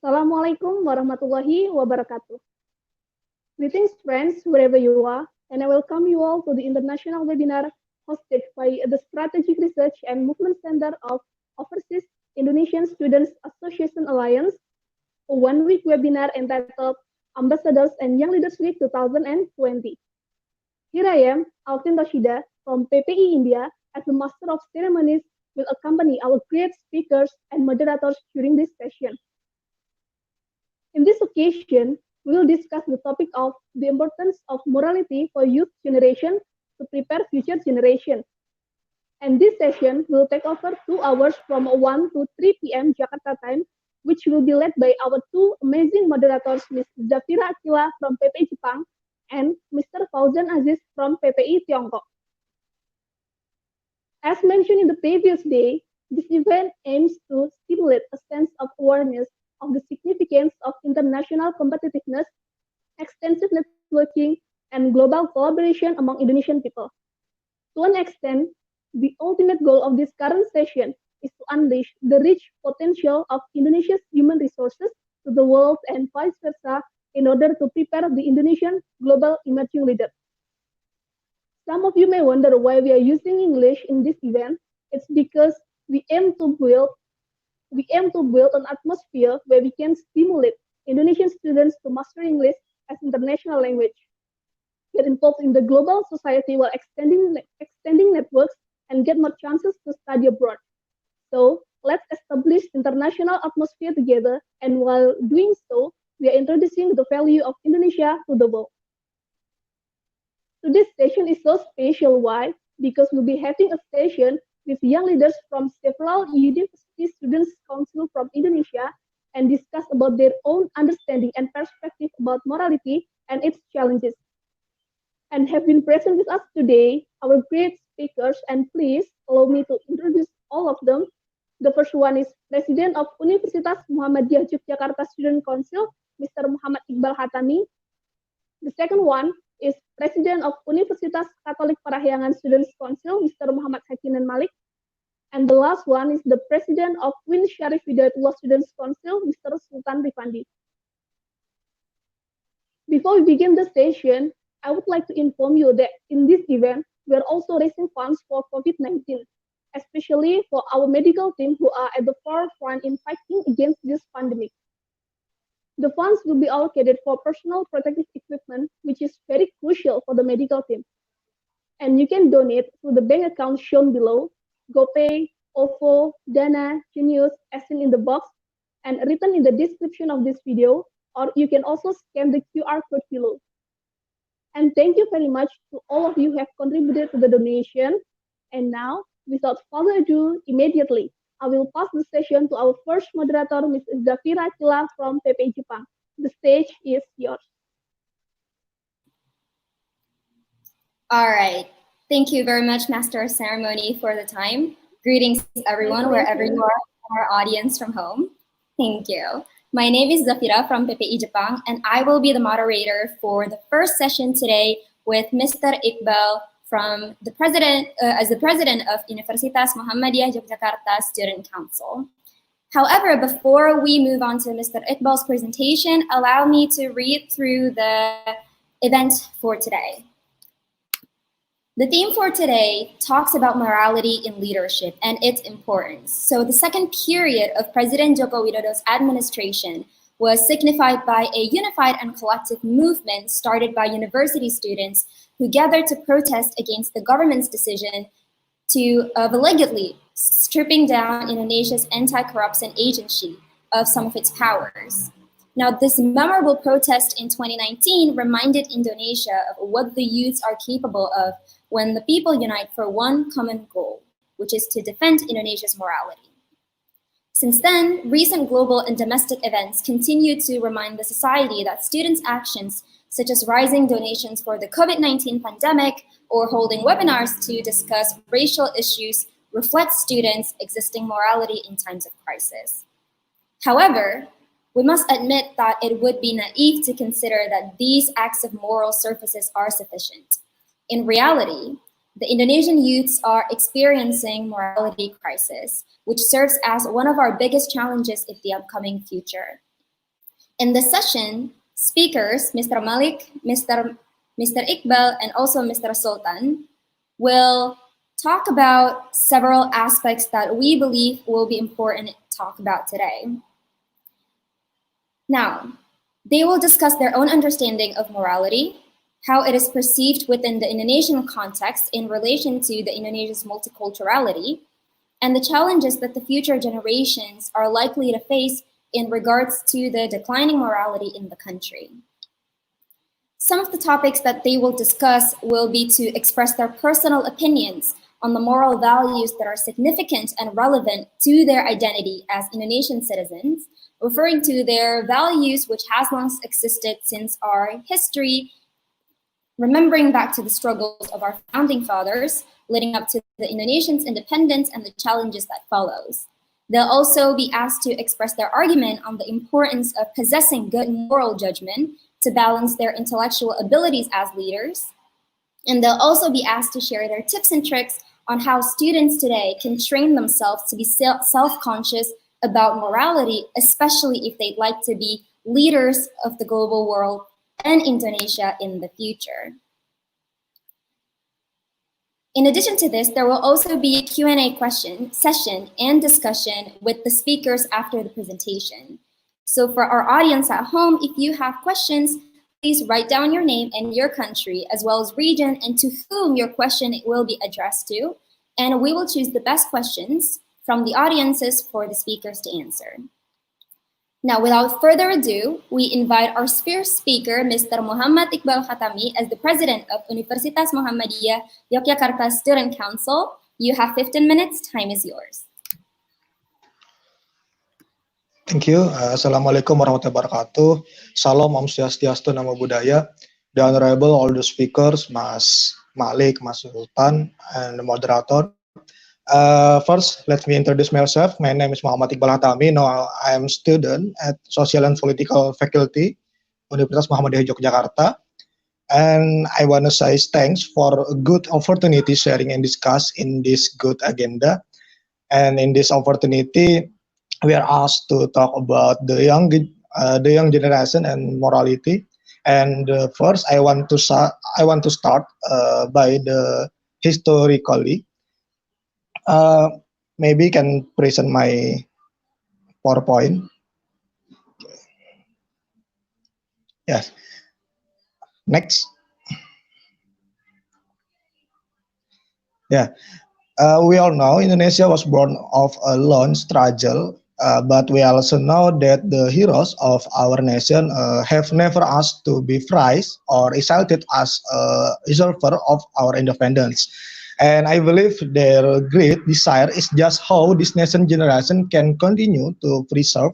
Assalamualaikum warahmatullahi wabarakatuh. Greetings, friends, wherever you are, and I welcome you all to the international webinar hosted by the Strategic Research and Movement Center of Overseas Indonesian Students Association Alliance, a one-week webinar entitled Ambassadors and Young Leaders Week 2020. Here I am, Alvin Rashida from PPI India, as the Master of Ceremonies will accompany our great speakers and moderators during this session. In this occasion, we will discuss the topic of the importance of morality for youth generation to prepare future generation. And this session will take over 2 hours from 1 to 3 p.m. Jakarta time, which will be led by our two amazing moderators, Ms. Zafira Akila from PPI Jepang and Mr. Fauzan Aziz from PPI Tiongkok. As mentioned in the previous day, this event aims to stimulate a sense of awareness of the significance of international competitiveness, extensive networking, and global collaboration among Indonesian people. To an extent, the ultimate goal of this current session is to unleash the rich potential of Indonesia's human resources to the world and vice versa in order to prepare the Indonesian global emerging leader. Some of you may wonder why we are using English in this event. It's because we aim to build an atmosphere where we can stimulate Indonesian students to master English as international language, get involved in the global society while extending networks, and get more chances to study abroad. So let's establish international atmosphere together, and while doing so, we are introducing the value of Indonesia to the world. Today's session is so special. Why? Because we'll be having a session with young leaders from several university students council from Indonesia and discuss about their own understanding and perspective about morality and its challenges. And have been present with us today, our great speakers, and please allow me to introduce all of them. The first one is President of Universitas Muhammadiyah Yogyakarta Student Council, Mr. Muhammad Iqbal Hatami. The second one is President of Universitas Katolik Parahyangan Students Council, Mr. Muhammad Hakinan Malik. And the last one is the President of Win Syarif Hidayatullah Students Council, Mr. Sultan Rifandi. Before we begin the session, I would like to inform you that in this event, we are also raising funds for COVID-19, especially for our medical team who are at the forefront in fighting against this pandemic. The funds will be allocated for personal protective equipment, which is very crucial for the medical team. And you can donate through the bank account shown below, GoPay, OVO, Dana, Genius, as seen in the box, and written in the description of this video, or you can also scan the QR code below. And thank you very much to all of you who have contributed to the donation. And now, without further ado, immediately, I will pass the session to our first moderator, Ms. Zafira Akila from PPI Jepang. The stage is yours. All right. Thank you very much, Master of Ceremony, for the time. Greetings, everyone, wherever you are, our audience from home. Thank you. My name is Zafira from PPI Jepang, and I will be the moderator for the first session today with Mr. Iqbal from the president, as the president of Universitas Muhammadiyah Yogyakarta Student Council. However, before we move on to Mr. Iqbal's presentation, allow me to read through the event for today. The theme for today talks about morality in leadership and its importance. So the second period of President Joko Widodo's administration was signified by a unified and collective movement started by university students who gathered to protest against the government's decision to allegedly stripping down Indonesia's anti-corruption agency of some of its powers. Now, this memorable protest in 2019 reminded Indonesia of what the youths are capable of when the people unite for one common goal, which is to defend Indonesia's morality. Since then, recent global and domestic events continue to remind the society that students' actions, such as rising donations for the COVID-19 pandemic or holding webinars to discuss racial issues, reflect students' existing morality in times of crisis. However, we must admit that it would be naive to consider that these acts of moral services are sufficient. In reality, the Indonesian youths are experiencing morality crisis, which serves as one of our biggest challenges in the upcoming future. In this session, speakers, Mr. Malik, Mr. Iqbal, and also Mr. Sultan, will talk about several aspects that we believe will be important to talk about today. Now, they will discuss their own understanding of morality, how it is perceived within the Indonesian context in relation to the Indonesia's multiculturality, and the challenges that the future generations are likely to face in regards to the declining morality in the country. Some of the topics that they will discuss will be to express their personal opinions on the moral values that are significant and relevant to their identity as Indonesian citizens, referring to their values which has long existed since our history, remembering back to the struggles of our founding fathers, leading up to the Indonesians' independence and the challenges that follows. They'll also be asked to express their argument on the importance of possessing good moral judgment to balance their intellectual abilities as leaders. And they'll also be asked to share their tips and tricks on how students today can train themselves to be self-conscious about morality, especially if they'd like to be leaders of the global world and Indonesia in the future. In addition to this, there will also be a Q&A session and discussion with the speakers after the presentation. So for our audience at home, if you have questions, please write down your name and your country, as well as region and to whom your question will be addressed to. And we will choose the best questions from the audiences for the speakers to answer. Now, without further ado, we invite our first speaker, Mr. Muhammad Iqbal Khatami, as the president of Universitas Muhammadiyah Yogyakarta Student Council. You have 15 minutes. Time is yours. Thank you. Assalamualaikum warahmatullahi wabarakatuh. Salam, Om Swastiastu, Namo Buddhaya. The honorable all the speakers, Mas Malik, Mas Sultan, and the moderator. First, let me introduce myself. My name is Muhammad Iqbal Hatami. Now, I am student at Social and Political Faculty, Universitas Muhammadiyah Yogyakarta. And I want to say thanks for a good opportunity sharing and discuss in this good agenda. And in this opportunity, we are asked to talk about the young generation and morality. And first, I want to start by the historically. Maybe can present my PowerPoint. Yes. Next. Yeah. We all know Indonesia was born of a long struggle, but we also know that the heroes of our nation have never asked to be prized or exalted as a usurper of our independence. And I believe their great desire is just how this nation generation can continue to preserve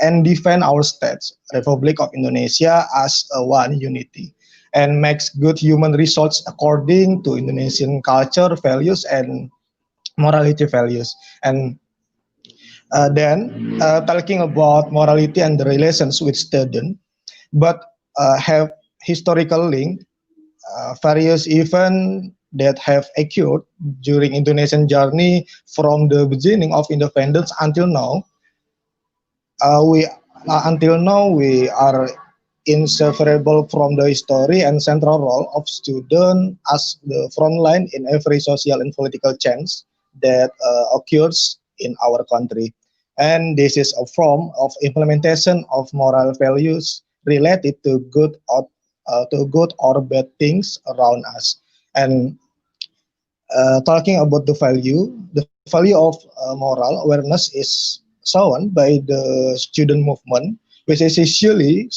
and defend our states, Republic of Indonesia, as one unity, and makes good human results according to Indonesian culture, values, and morality values. And then talking about morality and the relations with students, but have historical link, various events that have occurred during Indonesian journey from the beginning of independence until now. We are inseparable from the history and central role of student as the front line in every social and political change that occurs in our country. And this is a form of implementation of moral values related to good or bad things around us. And talking about the value of moral awareness is shown by the student movement, which is usually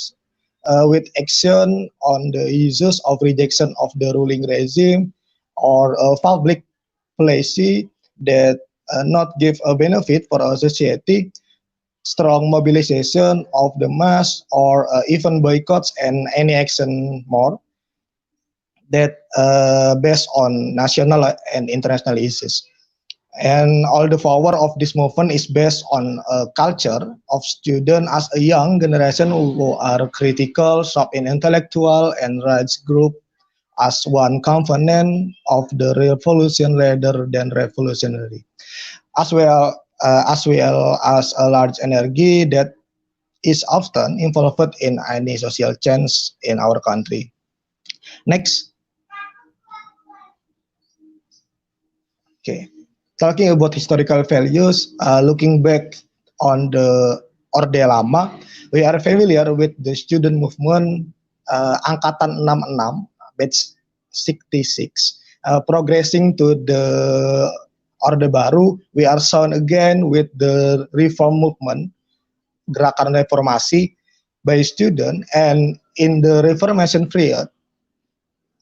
with action on the issues of rejection of the ruling regime or public policy that not give a benefit for our society, strong mobilization of the mass, or even boycotts and any action more that based on national and international issues. And all the power of this movement is based on a culture of students as a young generation who are critical, sharp in intellectual and rights group as one component of the revolution rather than revolutionary, as well as a large energy that is often involved in any social change in our country. Next. Okay. Talking about historical values, looking back on the Orde Lama, we are familiar with the student movement Angkatan 66, batch 66. Progressing to the Orde Baru, we are shown again with the reform movement, gerakan reformasi by student, and in the Reformation period,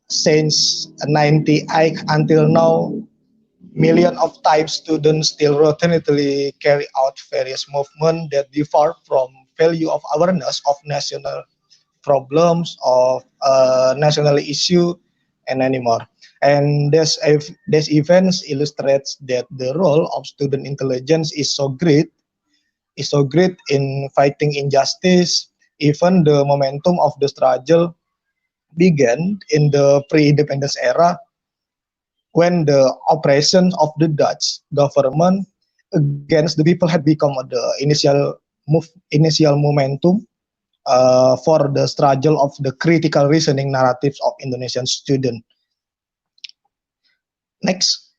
since 98 until now, millions of type students still routinely carry out various movements that differ from value of awareness of national problems, of national issue, and anymore. And this events illustrates that the role of student intelligence is so great in fighting injustice. Even the momentum of the struggle began in the pre-independence era when the oppression of the Dutch government against the people had become the initial momentum for the struggle of the critical reasoning narratives of Indonesian students. Next.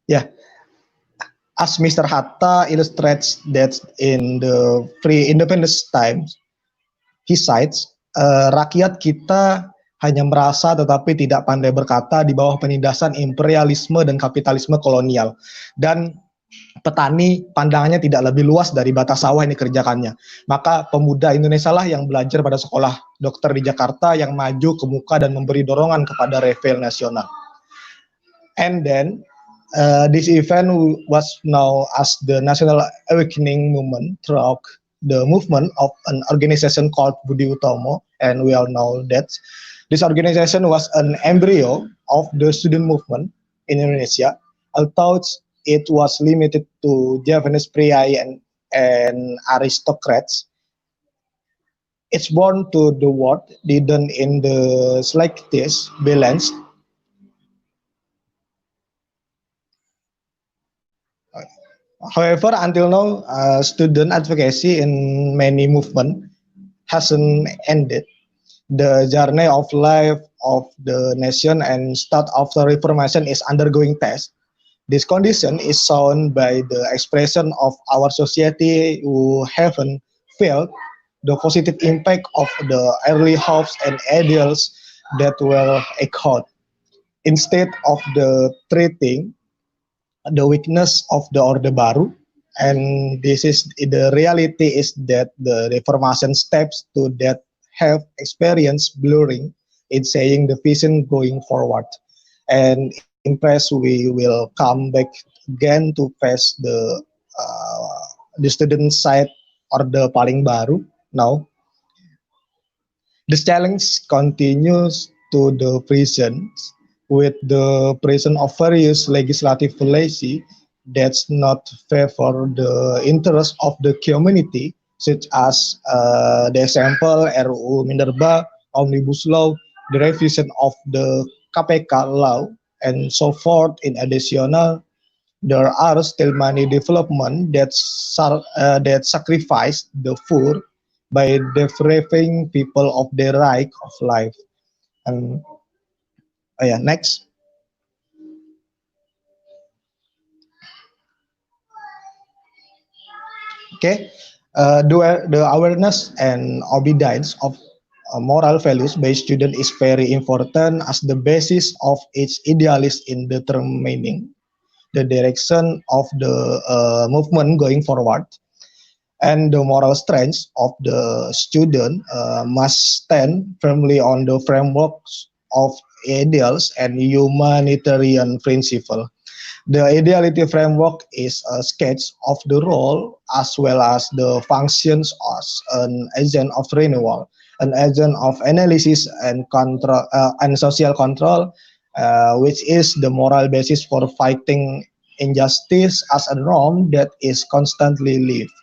Yeah, as Mr. Hatta illustrates that in the pre-independence times, he cites, rakyat kita hanya merasa tetapi tidak pandai berkata di bawah penindasan imperialisme dan kapitalisme kolonial. Dan petani pandangannya tidak lebih luas dari batas sawah yang dikerjakannya. Maka pemuda Indonesia lah yang belajar pada sekolah dokter di Jakarta yang maju ke muka dan memberi dorongan kepada revel nasional. And then this event was known as the National Awakening Movement throughout the movement of an organization called Budi Utomo, and we all know that this organization was an embryo of the student movement in Indonesia, although it was limited to Japanese priai and aristocrats. It's born to the world, didn't in the slightest balance. However, until now, student advocacy in many movements hasn't ended. The journey of life of the nation and start of the Reformation is undergoing test. This condition is shown by the expression of our society who haven't felt the positive impact of the early hopes and ideals that were echoed. Instead of the treating the weakness of the Orde Baru, and this is the reality is that the Reformation steps to that have experienced blurring in saying the vision going forward. And in press we will come back again to face the student side Orde paling baru now. This challenge continues to the present with the presence of various legislative policy that's not favor the interest of the community, such as the example RUU Minerba, Omnibus Law, the revision of the KPK law, and so forth. In additional, there are still many development that sacrifice the poor by depriving people of their right of life. And next. Okay, the awareness and obedience of moral values by student is very important as the basis of its idealist in determining the direction of the movement going forward. And the moral strength of the student must stand firmly on the frameworks of ideals and humanitarian principle. The ideality framework is a sketch of the role as well as the functions as an agent of renewal, an agent of analysis and control and social control, which is the moral basis for fighting injustice as a norm that is constantly lived.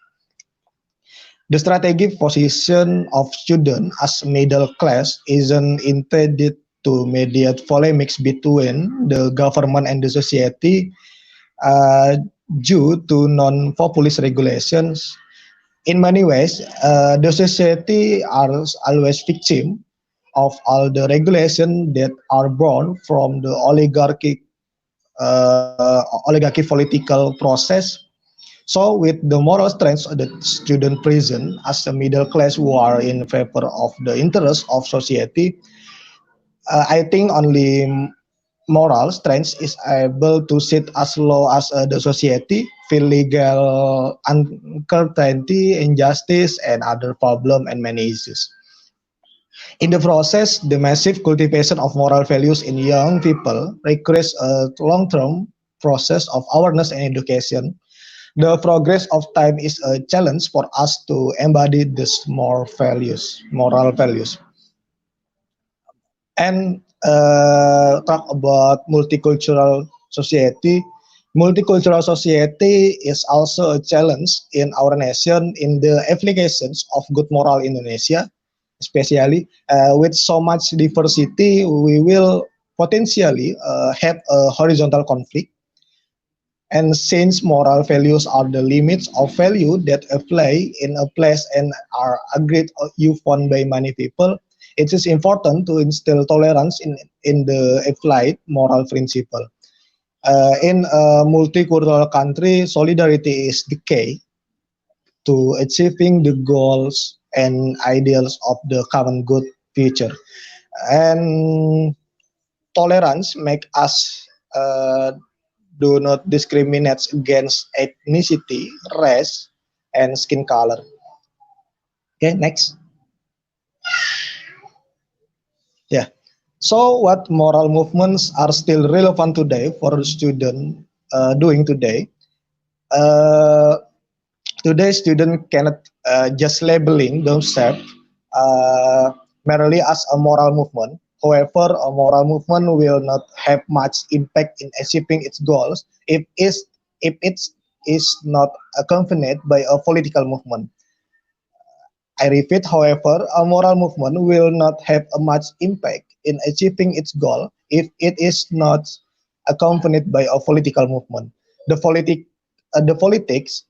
The strategic position of students as middle class isn't intended to mediate polemics between the government and the society, uh, due to non-populist regulations. In many ways, the society are always victim of all the regulation that are born from the oligarchy political process. So, with the moral strength of the student prison as a middle class who are in favor of the interests of society, I think only moral strength is able to sit as low as the society feel legal uncertainty, injustice, and other problem and many issues. In the process, the massive cultivation of moral values in young people requires a long-term process of awareness and education. The progress of time is a challenge for us to embody these moral values. And talk about multicultural society. Multicultural society is also a challenge in our nation in the applications of good moral in Indonesia, especially with so much diversity, we will potentially have a horizontal conflict. And since moral values are the limits of value that apply in a place and are agreed upon by many people, it is important to instill tolerance in the applied moral principle. In a multicultural country, solidarity is the key to achieving the goals and ideals of the common good future. And tolerance make us do not discriminate against ethnicity, race, and skin color. Okay, next. Yeah. So, what moral movements are still relevant today for the student doing today? Uh, Today, students cannot just labeling themselves uh, merely as a moral movement. However, a moral movement will not have much impact in achieving its goals if it is not accompanied by a political movement. I repeat, however, a moral movement will not have a much impact in achieving its goal if it is not accompanied by a political movement. The politics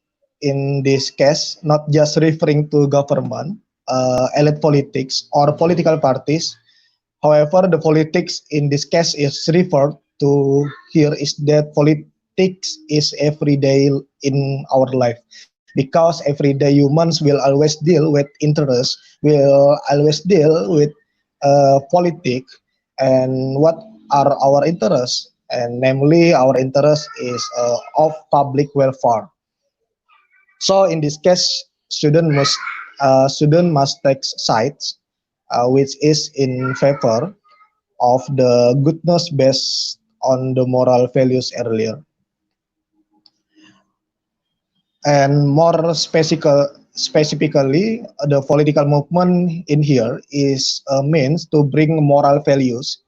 in this case, not just referring to government, elite politics, or political parties. However, the politics in this case is referred to here is that politics is everyday in our life because everyday humans will always deal with interest, will always deal with politics, and what are our interests? And namely, our interest is of public welfare. So in this case, student must take sides, which is in favor of the goodness based on the moral values earlier. And more specifically, the political movement in here is a means to bring moral values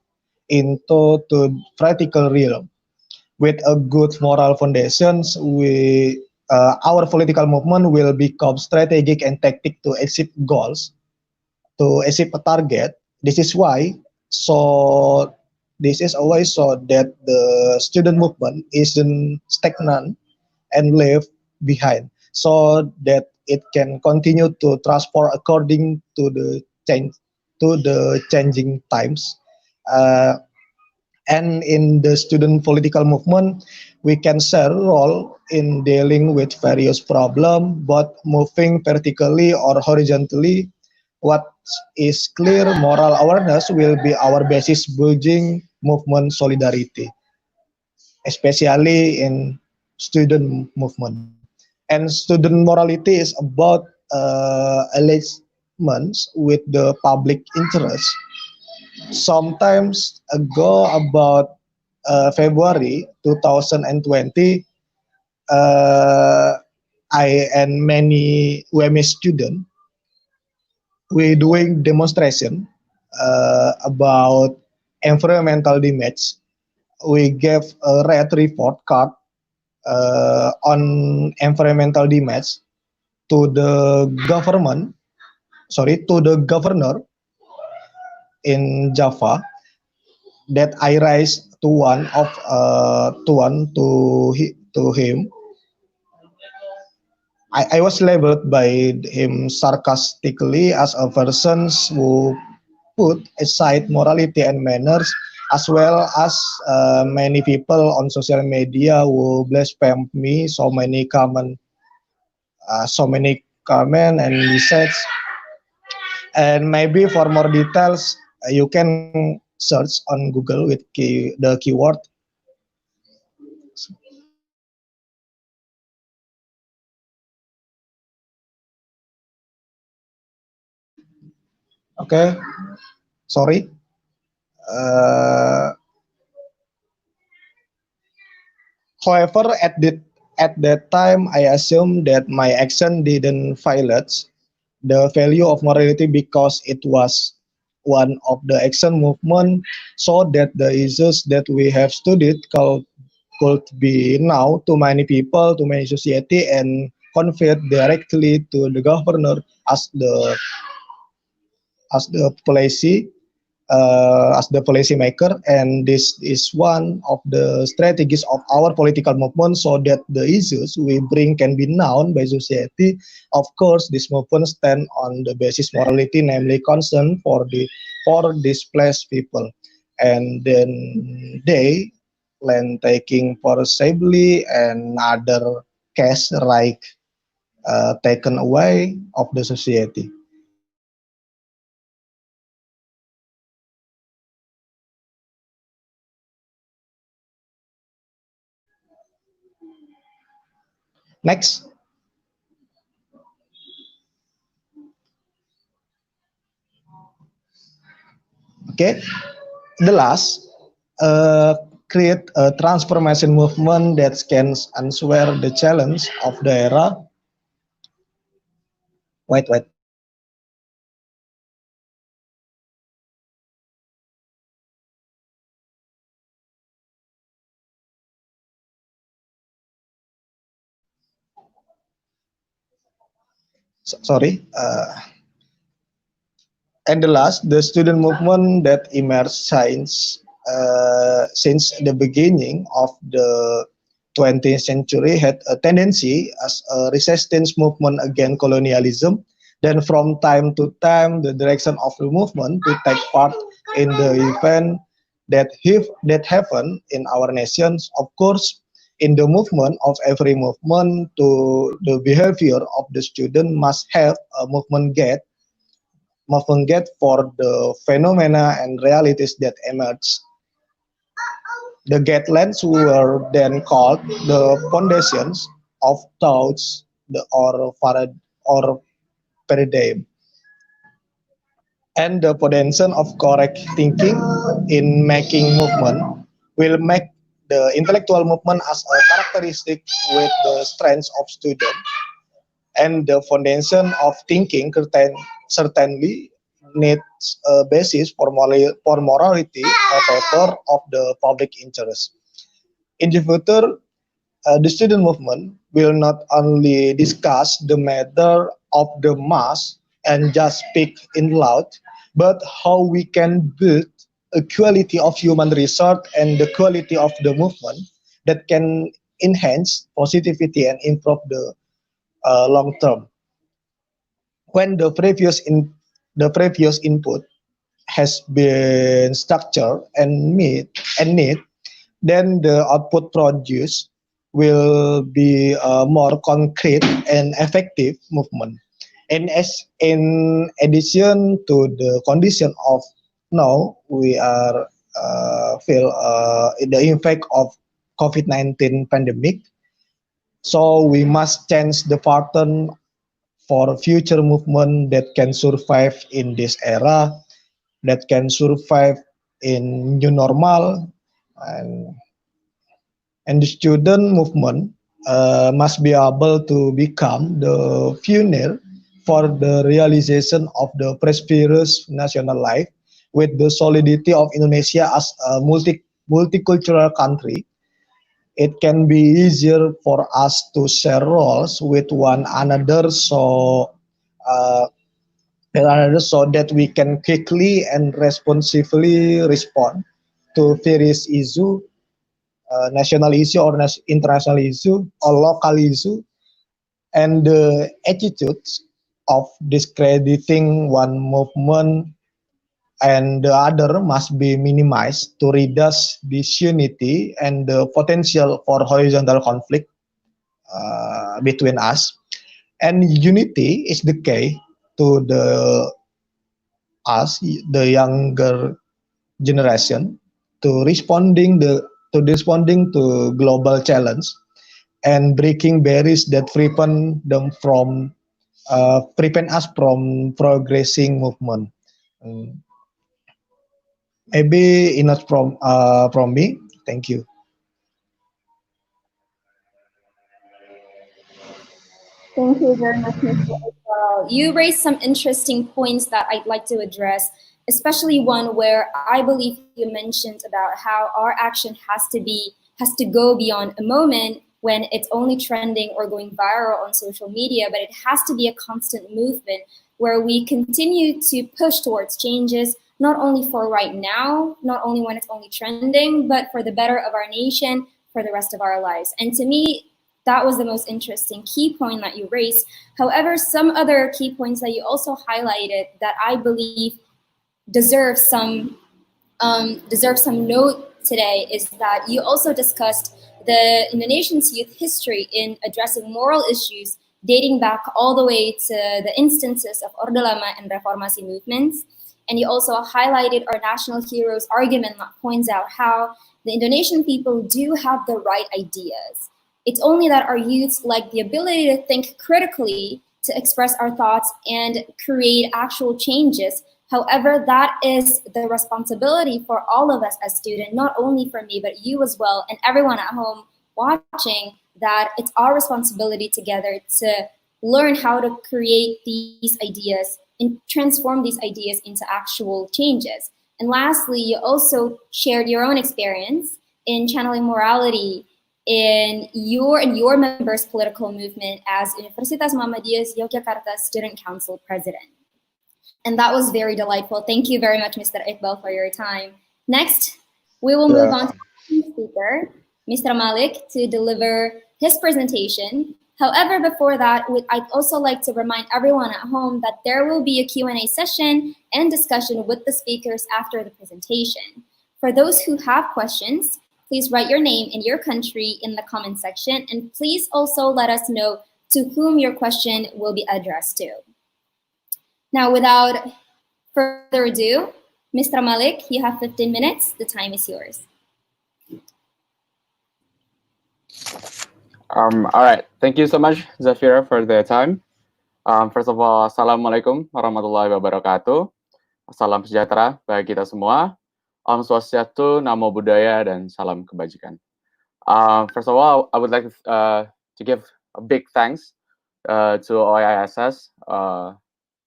into the practical realm. With a good moral foundations, our political movement will become strategic and tactic to achieve goals, to achieve a target. This is why, so this is always so that the student movement isn't stagnant and left behind, so that it can continue to transform according to the change to the changing times. Uh, and in the student political movement, we can share role in dealing with various problems, both moving vertically or horizontally. What is clear, moral awareness will be our basis building movement solidarity, especially in student movement. And student morality is about alignments with the public interest. Sometimes ago, about February 2020, uh, I and many WME students we doing demonstration about environmental damage. We gave a red report card on environmental damage to the government, sorry, to the governor in Java, that I raised to one of to to him, I was labeled by him sarcastically as a person who put aside morality and manners, as well as many people on social media who blaspheme me. So many comment and message. And maybe for more details, you can search on Google with the keyword. Okay, sorry. Uh, However, at that time, I assumed that my action didn't violate the value of morality because it was one of the action movement, so that the issues that we have studied could be now to many people, to many society, and conveyed directly to the governor as the policy as the policymaker, and this is one of the strategies of our political movement, so that the issues we bring can be known by society. Of course, this movement stand on the basis morality, namely concern for displaced people, and then they land taking forcibly and other case like taken away of the society. Next. Okay, the last, uh, create a transformation movement that can answer the challenge of the era. Wait. Sorry. And the last, the student movement that emerged since the beginning of the 20th century had a tendency as a resistance movement against colonialism. Then from time to time, the direction of the movement to take part in the event that happen in our nations. Of course, in the movement of every movement, to the behavior of the student must have a movement gate for the phenomena and realities that emerge. The guidelines were then called the foundations of thoughts, or paradigm, and the potential of correct thinking in making movement will make the intellectual movement as a characteristic with the strengths of student, and the foundation of thinking certainly needs a basis for morality, a favor of the public interest. In the future, the student movement will not only discuss the matter of the mass and just speak in loud, but how we can build a quality of human resource and the quality of the movement that can enhance positivity and improve the long term. When the previous input has been structured and neat, then the output produced will be a more concrete and effective movement. And as in addition to the condition of now, we are feel the impact of COVID-19 pandemic. So we must change the pattern for future movement that can survive in this era, that can survive in new normal, and and the student movement must be able to become the pioneer for the realization of the prosperous national life with the solidity of Indonesia as a multicultural country. It can be easier for us to share roles with one another, uh, so that we can quickly and responsively respond to various issues national issue or international issue or local issue, and the attitudes of discrediting one movement and the other must be minimized to reduce disunity and the potential for horizontal conflict between us. And unity is the key to the us, the younger generation, to responding to global challenge and breaking barriers that prevent us from progressing movement. Mm, Maybe enough from me. Thank you. Thank you very much, Mr. Iqbal. You raised some interesting points that I'd like to address, especially one where I believe you mentioned about how our action has to go beyond a moment when it's only trending or going viral on social media, but it has to be a constant movement where we continue to push towards changes, not only for right now, not only when it's only trending, but for the better of our nation, for the rest of our lives. And to me, that was the most interesting key point that you raised. However, some other key points that you also highlighted that I believe deserve some note today is that you also discussed the Indonesian's youth history in addressing moral issues dating back all the way to the instances of Orde Lama and Reformasi movements. And you also highlighted our national heroes argument that points out how the Indonesian people do have the right ideas. It's only that our youths lack the ability to think critically, to express our thoughts and create actual changes. However, that is the responsibility for all of us as students, not only for me, but you as well, and everyone at home watching, that it's our responsibility together to learn how to create these ideas and transform these ideas into actual changes. And lastly, you also shared your own experience in channeling morality in your members' political movement as Universitas Muhammadiyah's Yogyakarta Student Council President. And that was very delightful. Thank you very much, Mr. Iqbal, for your time. Next, we will move on to the speaker, Mr. Malik, to deliver his presentation. However, before that, I'd also like to remind everyone at home that there will be a Q&A session and discussion with the speakers after the presentation. For those who have questions, please write your name and your country in the comment section, and please also let us know to whom your question will be addressed to. Now, without further ado, Mr. Malik, you have 15 minutes. The time is yours. All right. Thank you so much, Zafira, for the time. First of all, Assalamualaikum warahmatullahi wabarakatuh. Salam sejahtera bagi kita semua. Om Swastiastu, Namo Buddhaya, dan salam kebajikan. First of all, I would like to give a big thanks to OISS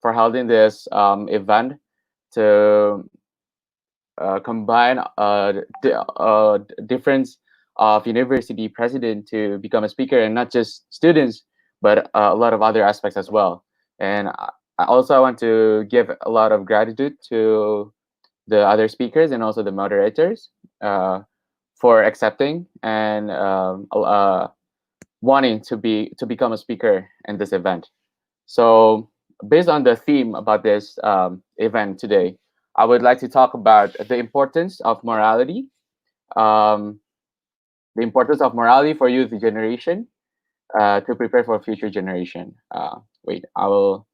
for holding this event to combine the difference of university president to become a speaker, and not just students, but a lot of other aspects as well. And I also want to give a lot of gratitude to the other speakers and also the moderators for accepting and wanting to become a speaker in this event. So based on the theme about this event today, I would like to talk about the importance of morality, for youth generation, to prepare for future generation. Wait, I will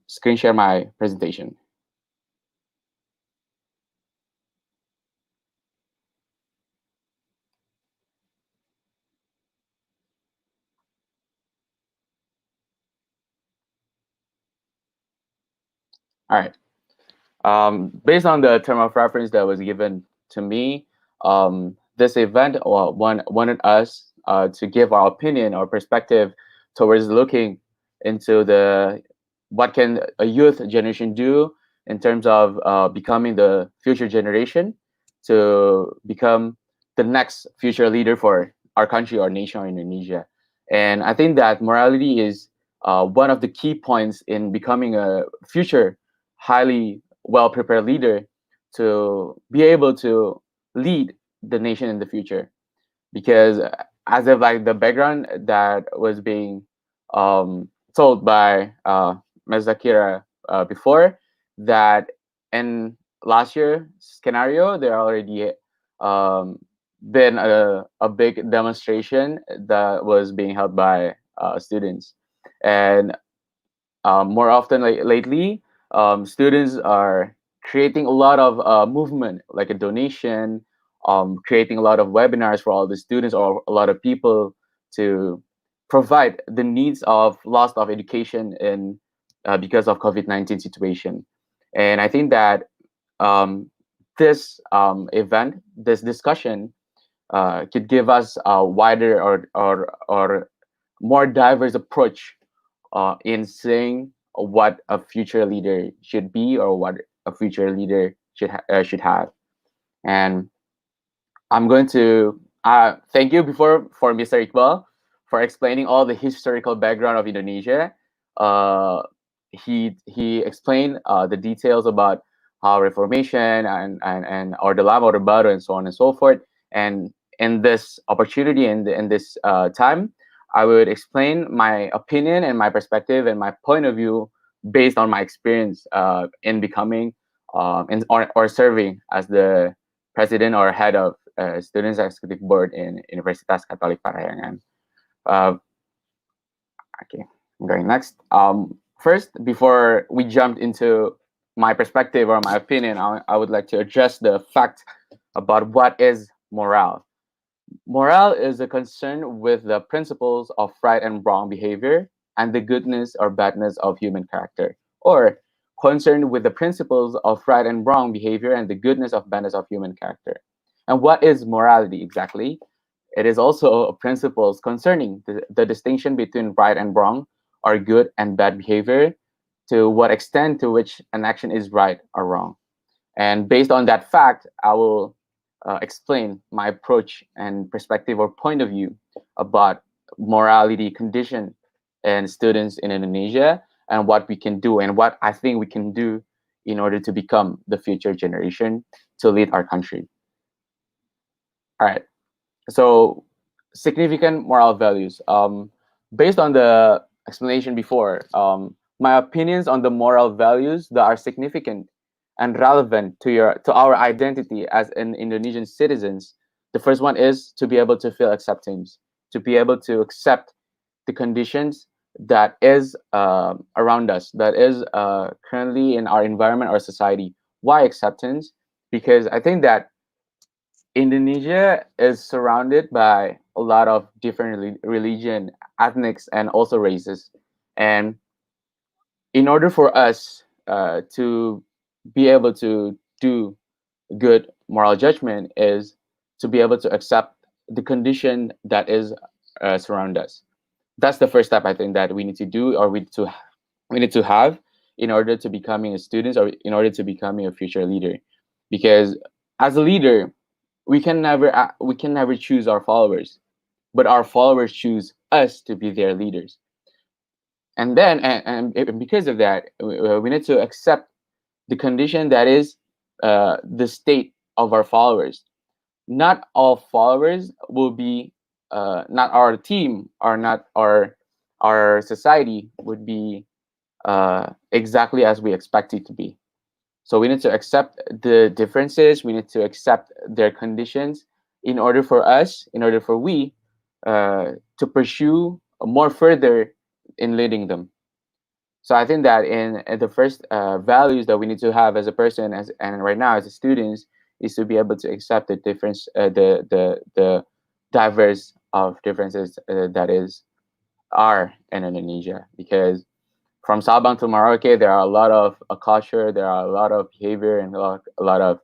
screen share my presentation. All right. Based on the term of reference that was given to me, this event wanted us to give our opinion or perspective towards looking into what can a youth generation do in terms of becoming the future generation to become the next future leader for our country or nation or Indonesia. And I think that morality is one of the key points in becoming a future highly well-prepared leader to be able to lead the nation in the future. Because as of like the background that was being told by Ms. Zakira before, that in last year scenario there already um, been a big demonstration that was being held by students, and more often lately, students are creating a lot of movement, like a donation, creating a lot of webinars for all the students or a lot of people to provide the needs of loss of education in because of COVID-19 situation. And I think that this event, this discussion, could give us a wider or more diverse approach in saying what a future leader should be or what a future leader should have. And I'm going to thank you before for Mr. Iqbal for explaining all the historical background of Indonesia. Uh, he explained the details about how Reformation and Orde Lama, Orde Baru, and so on and so forth. And in this opportunity and in this time, I would explain my opinion and my perspective and my point of view based on my experience in becoming or serving as the president or head of Students Executive Board in Universitas Katolik Parahyangan. Uh, okay, I'm going next. First, before we jump into my perspective or my opinion, I would like to address the fact about what is morale. Morale is a concern with the principles of right and wrong behavior and the goodness or badness of human character, or concerned with the principles of right and wrong behavior and the goodness of badness of human character. And what is morality exactly? It is also principles concerning the distinction between right and wrong, or good and bad behavior, to what extent to which an action is right or wrong. And based on that fact, I will explain my approach and perspective or point of view about morality condition in students in Indonesia and what we can do and what I think we can do in order to become the future generation to lead our country. All right. So significant moral values. Based on the explanation before, my opinions on the moral values that are significant and relevant to our identity as an Indonesian citizens. The first one is to be able to feel acceptance, to be able to accept the conditions that is around us, that is currently in our environment or society. Why acceptance? Because I think that Indonesia is surrounded by a lot of different religion, ethnics, and also races. And in order for us to be able to do good moral judgment is to be able to accept the condition that is surround us. That's the first step I think that we need to do or we need to have in order to becoming a student or in order to becoming a future leader. Because as a leader, we can never choose our followers, but our followers choose us to be their leaders. And then and because of that, we need to accept the condition that is the state of our followers. Not all followers will be not our team or not our society would be exactly as we expect it to be. So we need to accept the differences. We need to accept their conditions in order for us, in order for we to pursue more further in leading them. So I think that in the first values that we need to have as a person, as and right now as a students, is to be able to accept the difference, the diverse of differences that is are in Indonesia. Because from Sabang to Merauke, there are a lot of culture, there are a lot of behavior, and a lot of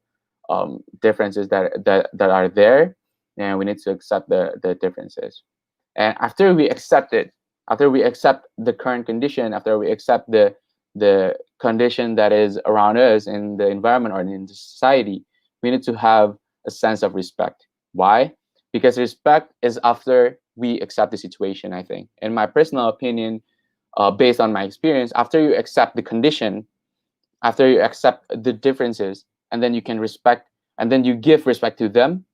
differences that are there, and we need to accept the differences. And after we accept it, after we accept the current condition, after we accept the condition that is around us in the environment or in the society, we need to have a sense of respect. Why? Because respect is after we accept the situation, I think. In my personal opinion, based on my experience, after you accept the condition, after you accept the differences, and then you can respect, and then you give respect to them,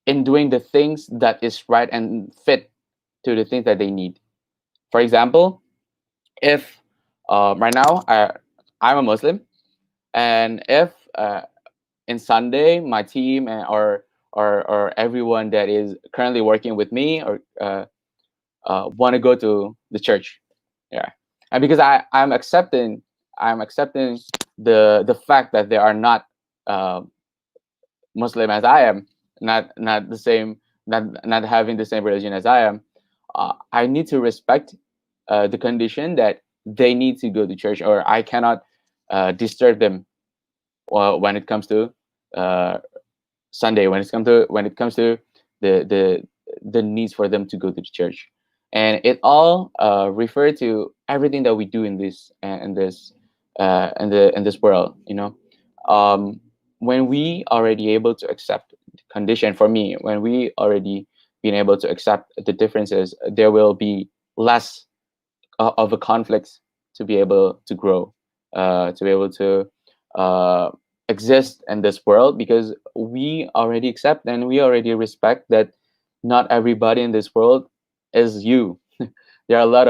in doing the things that is right and fit to the things that they need. For example, if right now I'm a Muslim, and if in Sunday my team or everyone that is currently working with me or want to go to the church, yeah, and because I'm accepting the fact that they are not uh, Muslim as I am, not the same, not having the same religion as I am. I need to respect the condition that they need to go to church, or I cannot disturb them when it comes to uh, Sunday, when it comes to the needs for them to go to the church, and it all refer to everything that we do in this world. Um, when we already able to accept the condition, for me, when we already been able to accept the differences, there will be less of a conflict to be able to grow, to be able to uh, exist in this world, because we already accept and we already respect that not everybody in this world is you. There are a lot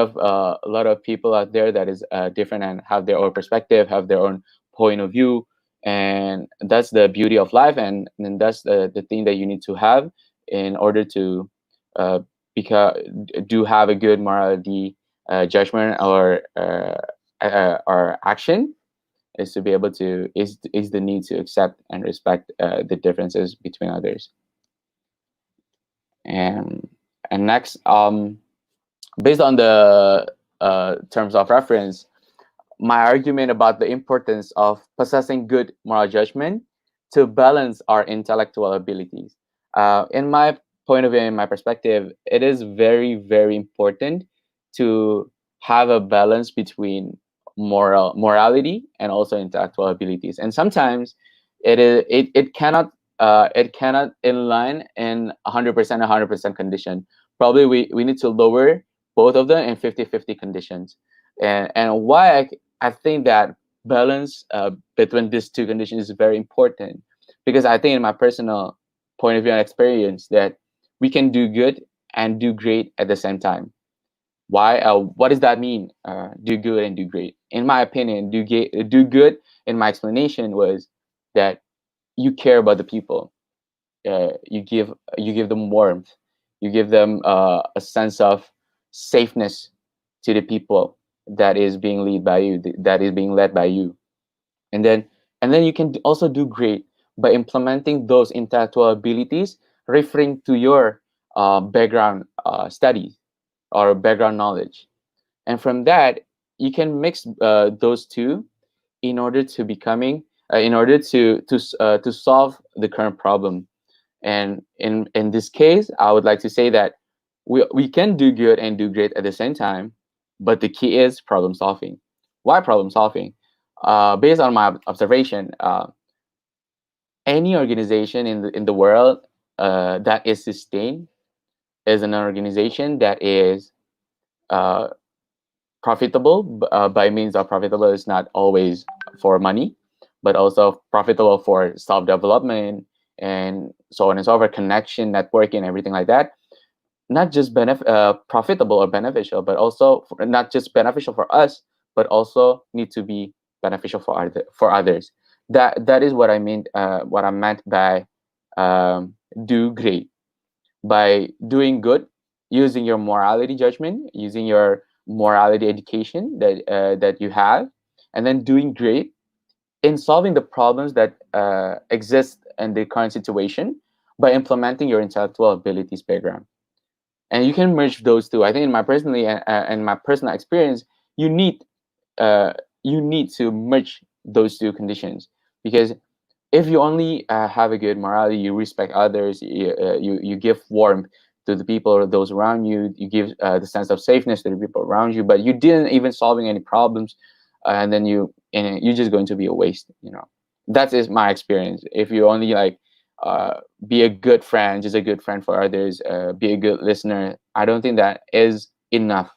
of people out there that is different and have their own perspective, have their own point of view, and that's the beauty of life, and that's the thing that you need to have in order to uh, because do have a good morality judgment or action, is to be able to is the need to accept and respect the differences between others. And next, based on the terms of reference, my argument about the importance of possessing good moral judgment to balance our intellectual abilities. In my point of view, in my perspective, it is very, very important to have a balance between morality and also intellectual abilities. And sometimes it cannot inline in 100% condition. Probably we need to lower both of them in 50-50 conditions. And why I think that balance between these two conditions is very important, because I think in my personal point of view and experience that we can do good and do great at the same time. Why? What does that mean? Do good and do great. In my opinion, do good. In my explanation was that you care about the people. You give them warmth. You give them a sense of safeness to the people that is being led by you. That is being led by you, and then you can also do great by implementing those intellectual abilities, referring to your background studies or background knowledge, and from that you can mix those two in order to becoming in order to solve the current problem. And in this case, I would like to say that we can do good and do great at the same time, but the key is problem solving. Why problem solving? Based on my observation, any organization in the world that is sustained is an organization that is uh, profitable. By means of profitable is not always for money, but also profitable for self development and so on and so forth, connection, networking, everything like that. Not just profitable or beneficial, but also not just beneficial for us, but also need to be beneficial for others. That is what I mean. What I meant by do great. By doing good, using your morality judgment, using your morality education that you have, and then doing great in solving the problems that exist in the current situation by implementing your intellectual abilities background. And you can merge those two. I think in my personal experience, you need uh, you need to merge those two conditions, because if you only have a good morality, you respect others, you give warmth to the people or those around you, you give the sense of safeness to the people around you, but you didn't even solving any problems, and you're just going to be a waste. That is my experience. If you only like be a good friend, just a good friend for others, be a good listener, I don't think that is enough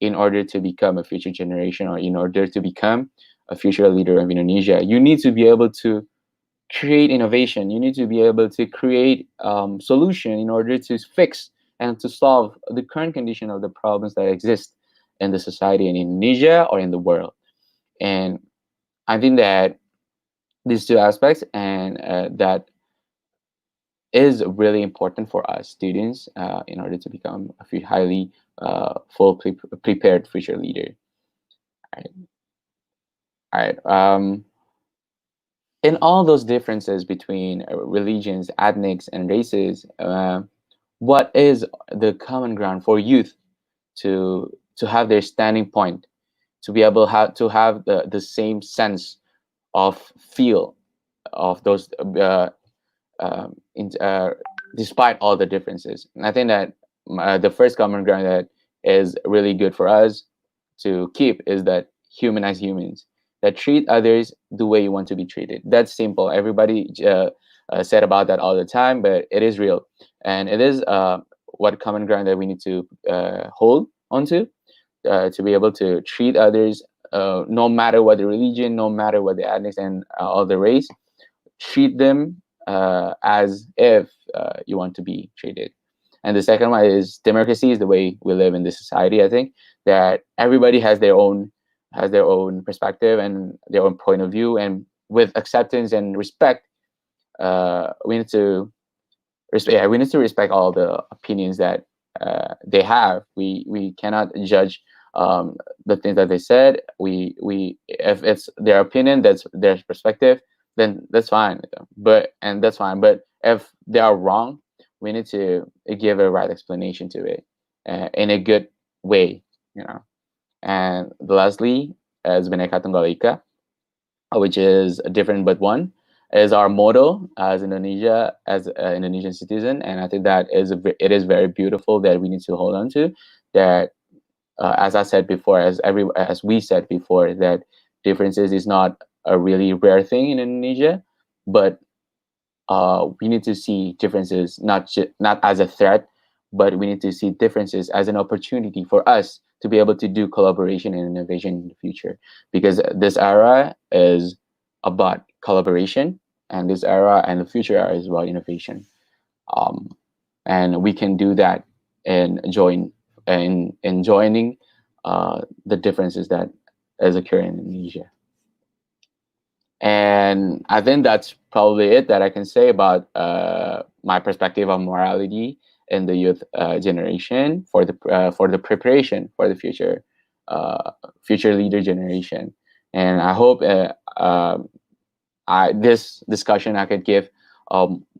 in order to become a future generation or in order to become a future leader of Indonesia. You need to be able to create innovation. You need to be able to create solution in order to fix and to solve the current condition of the problems that exist in the society in Indonesia or in the world. And I think that these two aspects and that is really important for us students in order to become a highly prepared future leader. All right. All right. In all those differences between religions, ethnics, and races, what is the common ground for youth to have their standing point, to be able to have the same sense of feel of those in, despite all the differences? And I think that the first common ground that is really good for us to keep is that humanize humans, that treat others the way you want to be treated. That's simple. Everybody said about that all the time, but it is real, and it is what common ground that we need to hold onto to be able to treat others, no matter what the religion, no matter what the ethnics and all the race, treat them as if you want to be treated. And the second one is democracy is the way we live in this society. I think that everybody has their own perspective and their own point of view, and with acceptance and respect, we need to respect all the opinions that they have. We cannot judge the things that they said. We if it's their opinion, that's their perspective, then that's fine. But if they are wrong, we need to give a right explanation to it in a good way, you know. And lastly, as Bhinneka Tunggal Ika, which is different but one, is our motto as Indonesia, as an Indonesian citizen. And I think that it is very beautiful that we need to hold on to that. As I said before, as we said before, that differences is not a really rare thing in Indonesia, but we need to see differences not as a threat, but we need to see differences as an opportunity for us to be able to do collaboration and innovation in the future, because this era is about collaboration, and this era and the future era is about innovation. And we can do that in joining the differences that is occurring in Indonesia. And I think that's probably it that I can say about my perspective on morality in the youth generation for the preparation for the future leader generation. And I hope this discussion I could give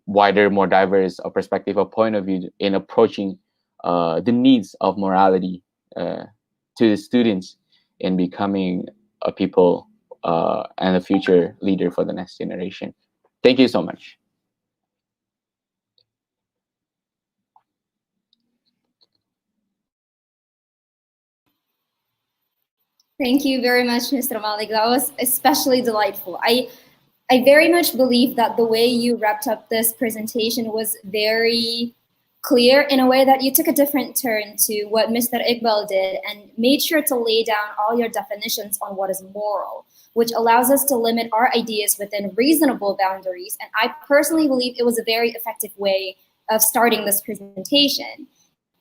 wider, more diverse perspective or point of view in approaching the needs of morality to the students in becoming a people and a future leader for the next generation. Thank you so much. Thank you very much, Mr. Malik. That was especially delightful. I very much believe that the way you wrapped up this presentation was very clear in a way that you took a different turn to what Mr. Iqbal did and made sure to lay down all your definitions on what is moral, which allows us to limit our ideas within reasonable boundaries. And I personally believe it was a very effective way of starting this presentation.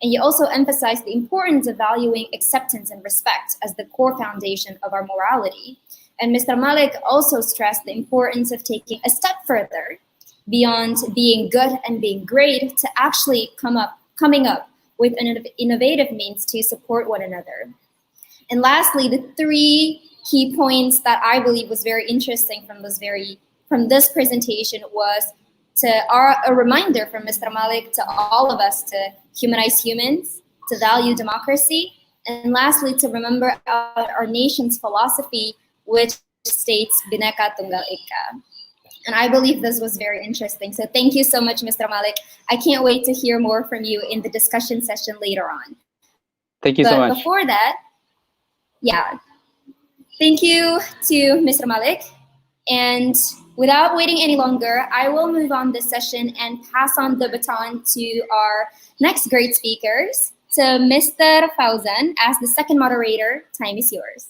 And you also emphasized the importance of valuing acceptance and respect as the core foundation of our morality. And Mr. Malik also stressed the importance of taking a step further beyond being good and being great to actually coming up with an innovative means to support one another. And lastly, the three key points that I believe was very interesting from this presentation was a reminder from Mr. Malik to all of us to humanize humans, to value democracy, and lastly, to remember our nation's philosophy, which states Bhinneka Tunggal Ika. And I believe this was very interesting. So thank you so much, Mr. Malik. I can't wait to hear more from you in the discussion session later on. Thank you so much. But before that, thank you to Mr. Malik. And without waiting any longer, I will move on this session and pass on the baton to our next great speakers, to Mr. Fauzan as the second moderator. Time is yours.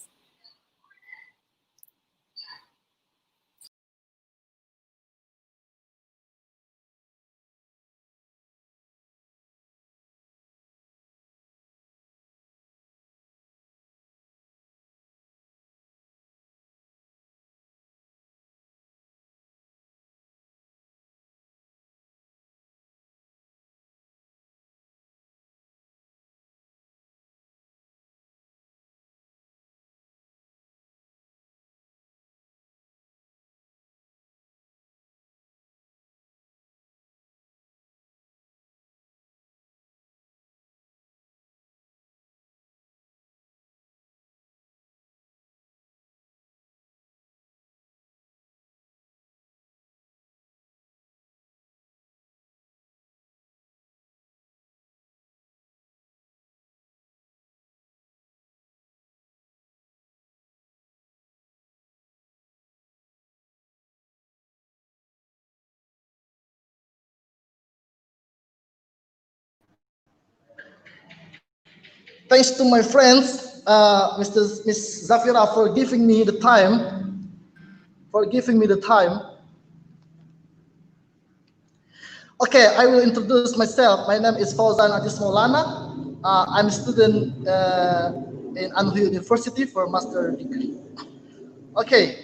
thanks to my friends, Miss Zafira, for giving me the time. Okay, I will introduce myself. My name is Fauzan Adis Maulana. I'm a student in Anhui University for master degree. Okay,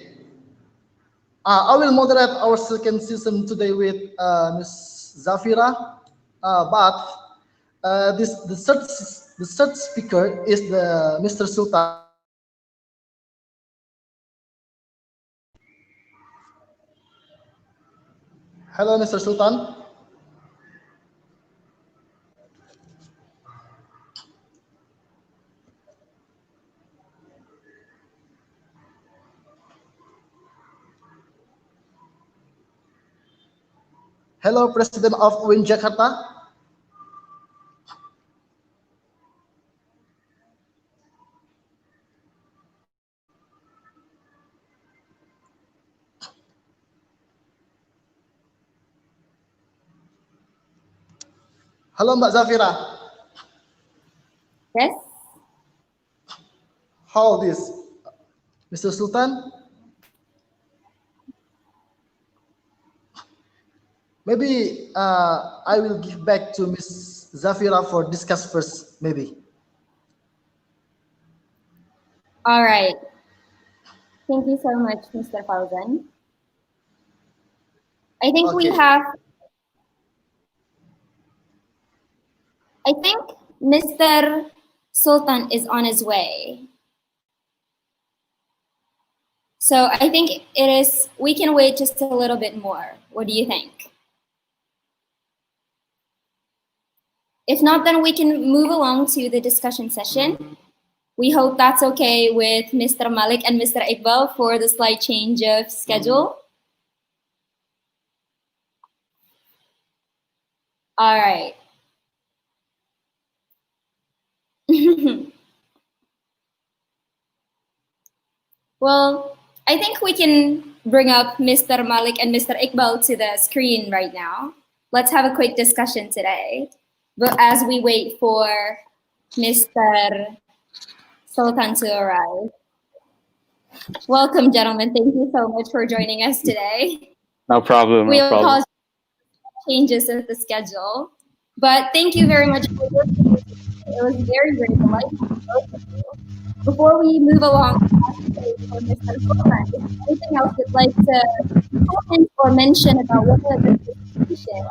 I will moderate our second season today with Ms. Zafira, but the third speaker is the Mr. Sultan. Hello, Mr. Sultan. Hello, President of UIN Jakarta. Halo Mbak Zafira. Yes. How this, Mr. Sultan? Maybe I will give back to Ms. Zafira for discuss first, maybe. All right. Thank you so much, Mr. Fauzan. I think Okay. I think Mr. Sultan is on his way. So I think we can wait just a little bit more. What do you think? If not, then we can move along to the discussion session. We hope that's okay with Mr. Malik and Mr. Iqbal for the slight change of schedule. All right. Well, I think we can bring up Mr. Malik and Mr. Iqbal to the screen right now. Let's have a quick discussion today. But as we wait for Mr. Sultan to arrive. Welcome, gentlemen. Thank you so much for joining us today. No problem. We No problem. apologize for changes of the schedule, but thank you very much for your participation. It was very, very delightful to both of you. Before we move along for Mr. Sultan, is there anything else you'd like to comment or mention about one of the presentation?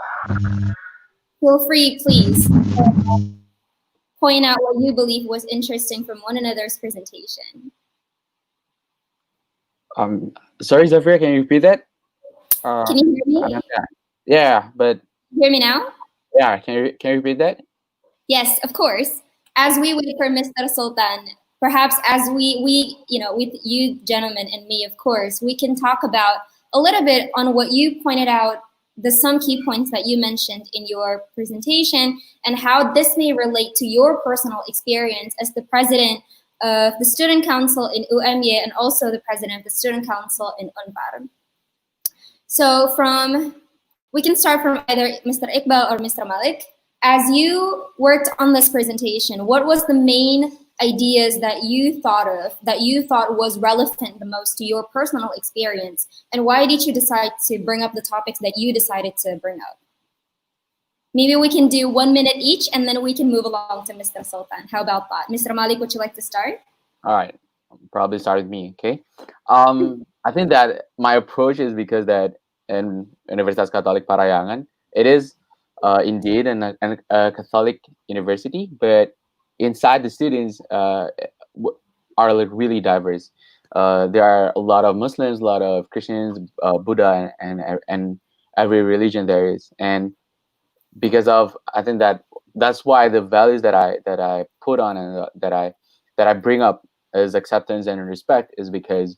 Feel free, please, to point out what you believe was interesting from one another's presentation. Sorry, Zafir, can you repeat that? Can you hear me? Yeah, but Hear me now? yeah, can you repeat that? Yes, of course. As we wait for Mr. Sultan, perhaps as we with you gentlemen and me, of course, we can talk about a little bit on what you pointed out, some key points that you mentioned in your presentation, and how this may relate to your personal experience as the president of the Student Council in UMY and also the president of the Student Council in UNPAR. So we can start from either Mr. Iqbal or Mr. Malik. As you worked on this presentation, what was the main ideas that you thought was relevant the most to your personal experience, and why did you decide to bring up the topics that you decided to bring up? Maybe we can do 1 minute each, and then we can move along to Mr. Sultan. How about that? Mr. Malik, would you like to start? All right, probably start with me. Okay. I think that my approach is because that in Universitas Katolik Parayangan, it is indeed a Catholic university, but inside the students are like really diverse. There are a lot of Muslims, a lot of Christians, Buddha, and every religion there is. And because of, I think that's why the values that I put on and that I bring up as acceptance and respect is because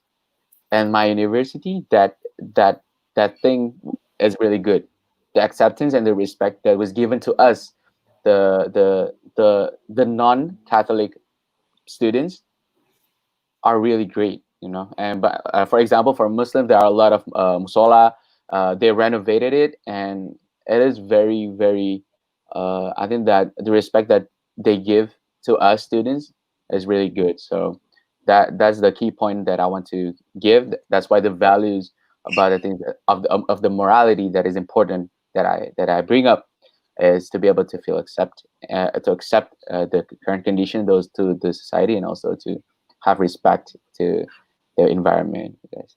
in my university that thing is really good. The acceptance and the respect that was given to us, the non-Catholic students, are really great, you know. And but for example, for Muslims, there are a lot of musola. They renovated it, and it is very, very. I think that the respect that they give to us students is really good. So that's the key point that I want to give. That's why the values about the things of the morality that is important that I bring up is to be able to feel accept the current condition, those to the society, and also to have respect to the environment. Guys.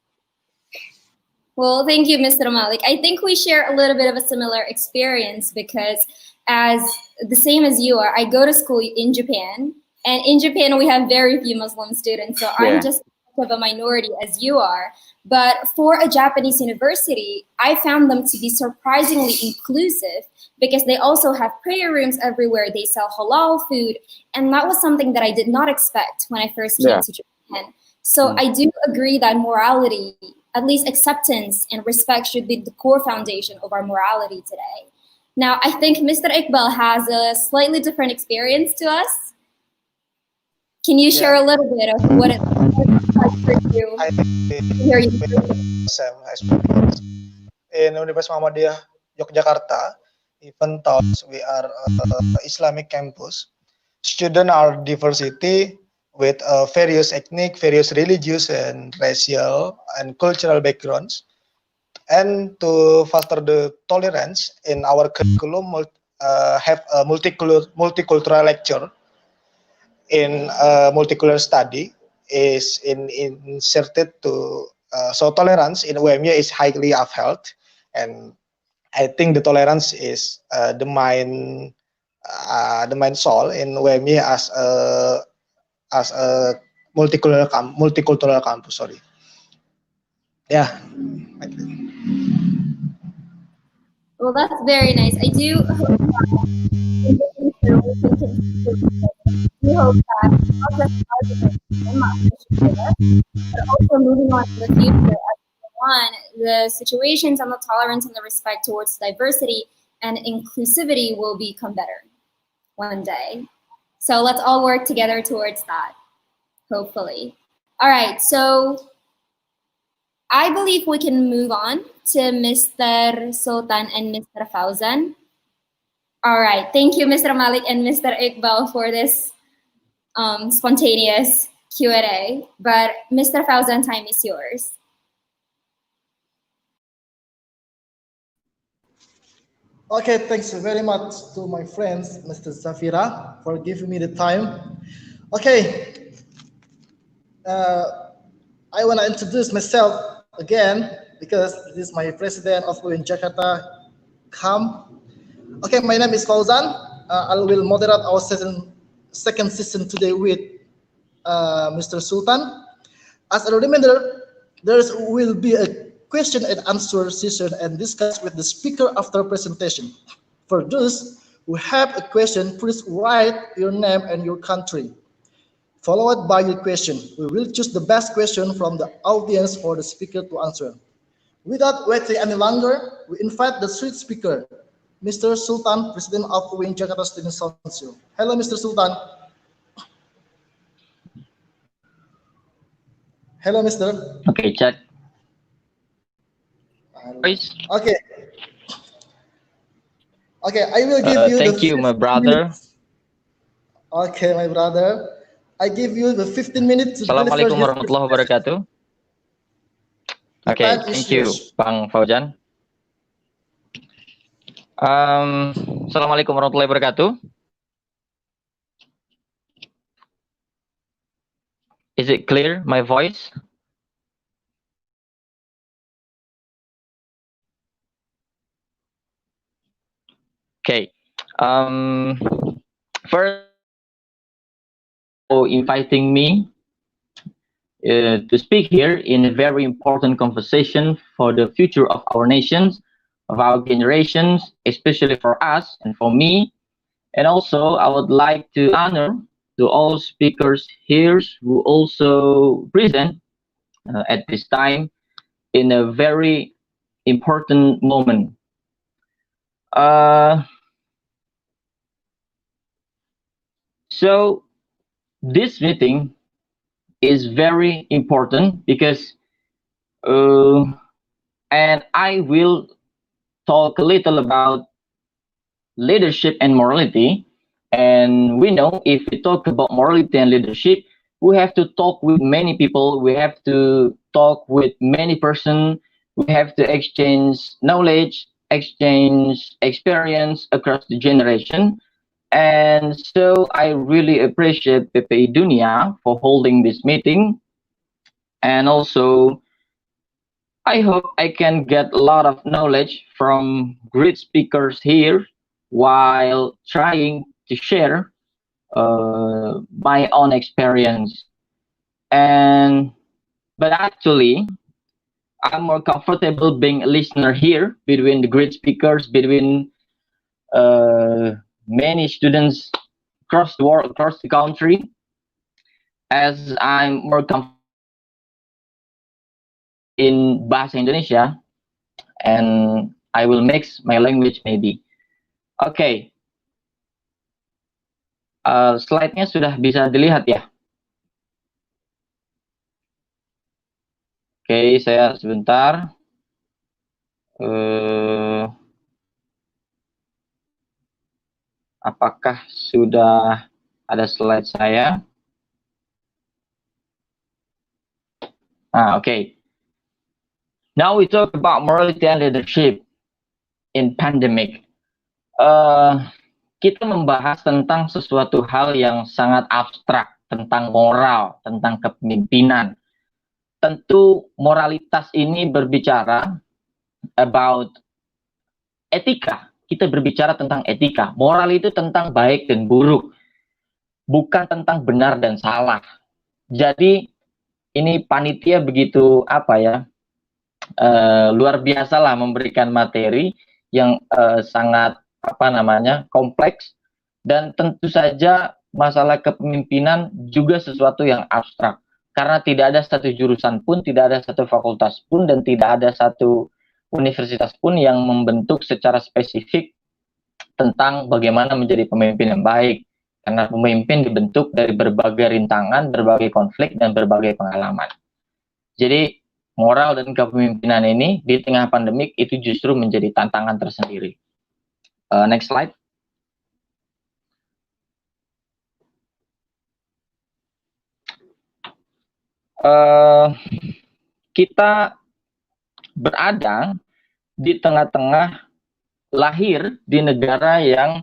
Well, thank you, Mr. Malik. I think we share a little bit of a similar experience because, as the same as you are, I go to school in Japan, and in Japan we have very few Muslim students, so I'm just of a minority as you are. But for a Japanese university, I found them to be surprisingly inclusive because they also have prayer rooms everywhere. They sell halal food, and that was something that I did not expect when I first came to Japan. So I do agree that morality, at least acceptance and respect, should be the core foundation of our morality today. Now, I think Mr. Iqbal has a slightly different experience to us. Can you share a little bit of what it's like for you? In Universitas Muhammadiyah Yogyakarta, even though we are Islamic campus, students are diversity with various ethnic, various religious and racial and cultural backgrounds. And to foster the tolerance in our curriculum, have a multicultural lecture in multicultural study is inserted to so tolerance in UMY is highly upheld, and I think the tolerance is the main soul in UMY as a multicultural campus. Sorry. Yeah. Well, that's very nice. I do hope that in the future we can continue. We hope that not just arguments and but also moving on to the future as we go on, the situations and the tolerance and the respect towards diversity and inclusivity will become better one day. So let's all work together towards that, hopefully. All right, so I believe we can move on to Mr. Sultan and Mr. Fauzan. All right, thank you, Mr. Malik and Mr. Iqbal, for this spontaneous Q&A. But Mr. Fauzan, time is yours. Okay, thanks very much to my friends, Mr. Zafira, for giving me the time. Okay, I want to introduce myself again because this is my president of UIN Jakarta. Okay, my name is Fauzan. I will moderate our second session today with Mr. Sultan. As a reminder, there will be a question and answer session and discuss with the speaker after presentation. For those who have a question, please write your name and your country, followed by your question. We will choose the best question from the audience for the speaker to answer. Without waiting any longer, we invite the street speaker, Mr. Sultan, President of UIN Jakarta Student Council. Hello, Mr. Sultan. Hello, Mr. Okay, check. Okay. Okay, I will give you thank you, my brother. Okay, my brother. I give you the 15 minutes. Assalamualaikum warahmatullahi wabarakatuh. Okay, thank you, Bang Fauzan. Assalamualaikum warahmatullahi wabarakatuh. Is it clear, my voice? Okay. First, for inviting me to speak here in a very important conversation for the future of our nations, of our generations, especially for us and for me. And also, I would like to honor to all speakers here who also present at this time in a very important moment. So this meeting is very important because and I will talk a little about leadership and morality, And we know if we talk about morality and leadership, we have to talk with many people, we have to talk with many persons, we have to exchange knowledge, exchange experience across the generation. And so I really appreciate PPI Dunia for holding this meeting. And also, I hope I can get a lot of knowledge from great speakers here while trying to share my own experience. But actually, I'm more comfortable being a listener here between the great speakers, between many students across the world, across the country, as I'm more comfortable in bahasa Indonesia, and I will mix my language maybe. Oke, slide-nya sudah bisa dilihat ya. Oke, saya sebentar. Apakah sudah ada slide saya? Okay. Now we talk about morality and leadership in pandemic. Kita membahas tentang sesuatu hal yang sangat abstrak, tentang moral, tentang kepemimpinan. Tentu moralitas ini berbicara about etika. Kita berbicara tentang etika. Moral itu tentang baik dan buruk, bukan tentang benar dan salah. Jadi ini panitia begitu luar biasa lah memberikan materi yang sangat kompleks, dan tentu saja masalah kepemimpinan juga sesuatu yang abstrak karena tidak ada satu jurusan pun, tidak ada satu fakultas pun, dan tidak ada satu universitas pun yang membentuk secara spesifik tentang bagaimana menjadi pemimpin yang baik, karena pemimpin dibentuk dari berbagai rintangan, berbagai konflik, dan berbagai pengalaman. Jadi moral dan kepemimpinan ini di tengah pandemik itu justru menjadi tantangan tersendiri. Next slide. Kita berada di tengah-tengah lahir di negara yang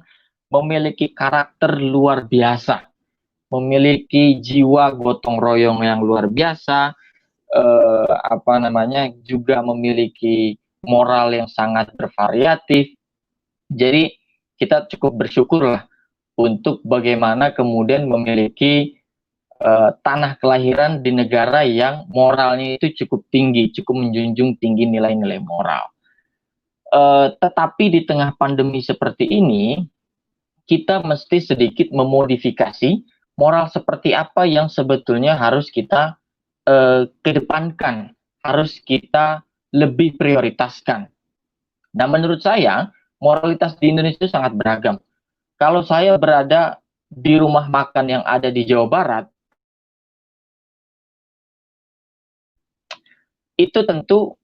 memiliki karakter luar biasa, memiliki jiwa gotong royong yang luar biasa, juga memiliki moral yang sangat bervariatif. Jadi kita cukup bersyukur lah untuk bagaimana kemudian memiliki tanah kelahiran di negara yang moralnya itu cukup tinggi, cukup menjunjung tinggi nilai-nilai moral. Tetapi di tengah pandemi seperti ini, kita mesti sedikit memodifikasi moral seperti apa yang sebetulnya harus kita kedepankan, harus kita lebih prioritaskan. Nah, menurut saya moralitas di Indonesia sangat beragam. Kalau saya berada di rumah makan yang ada di Jawa Barat, itu tentu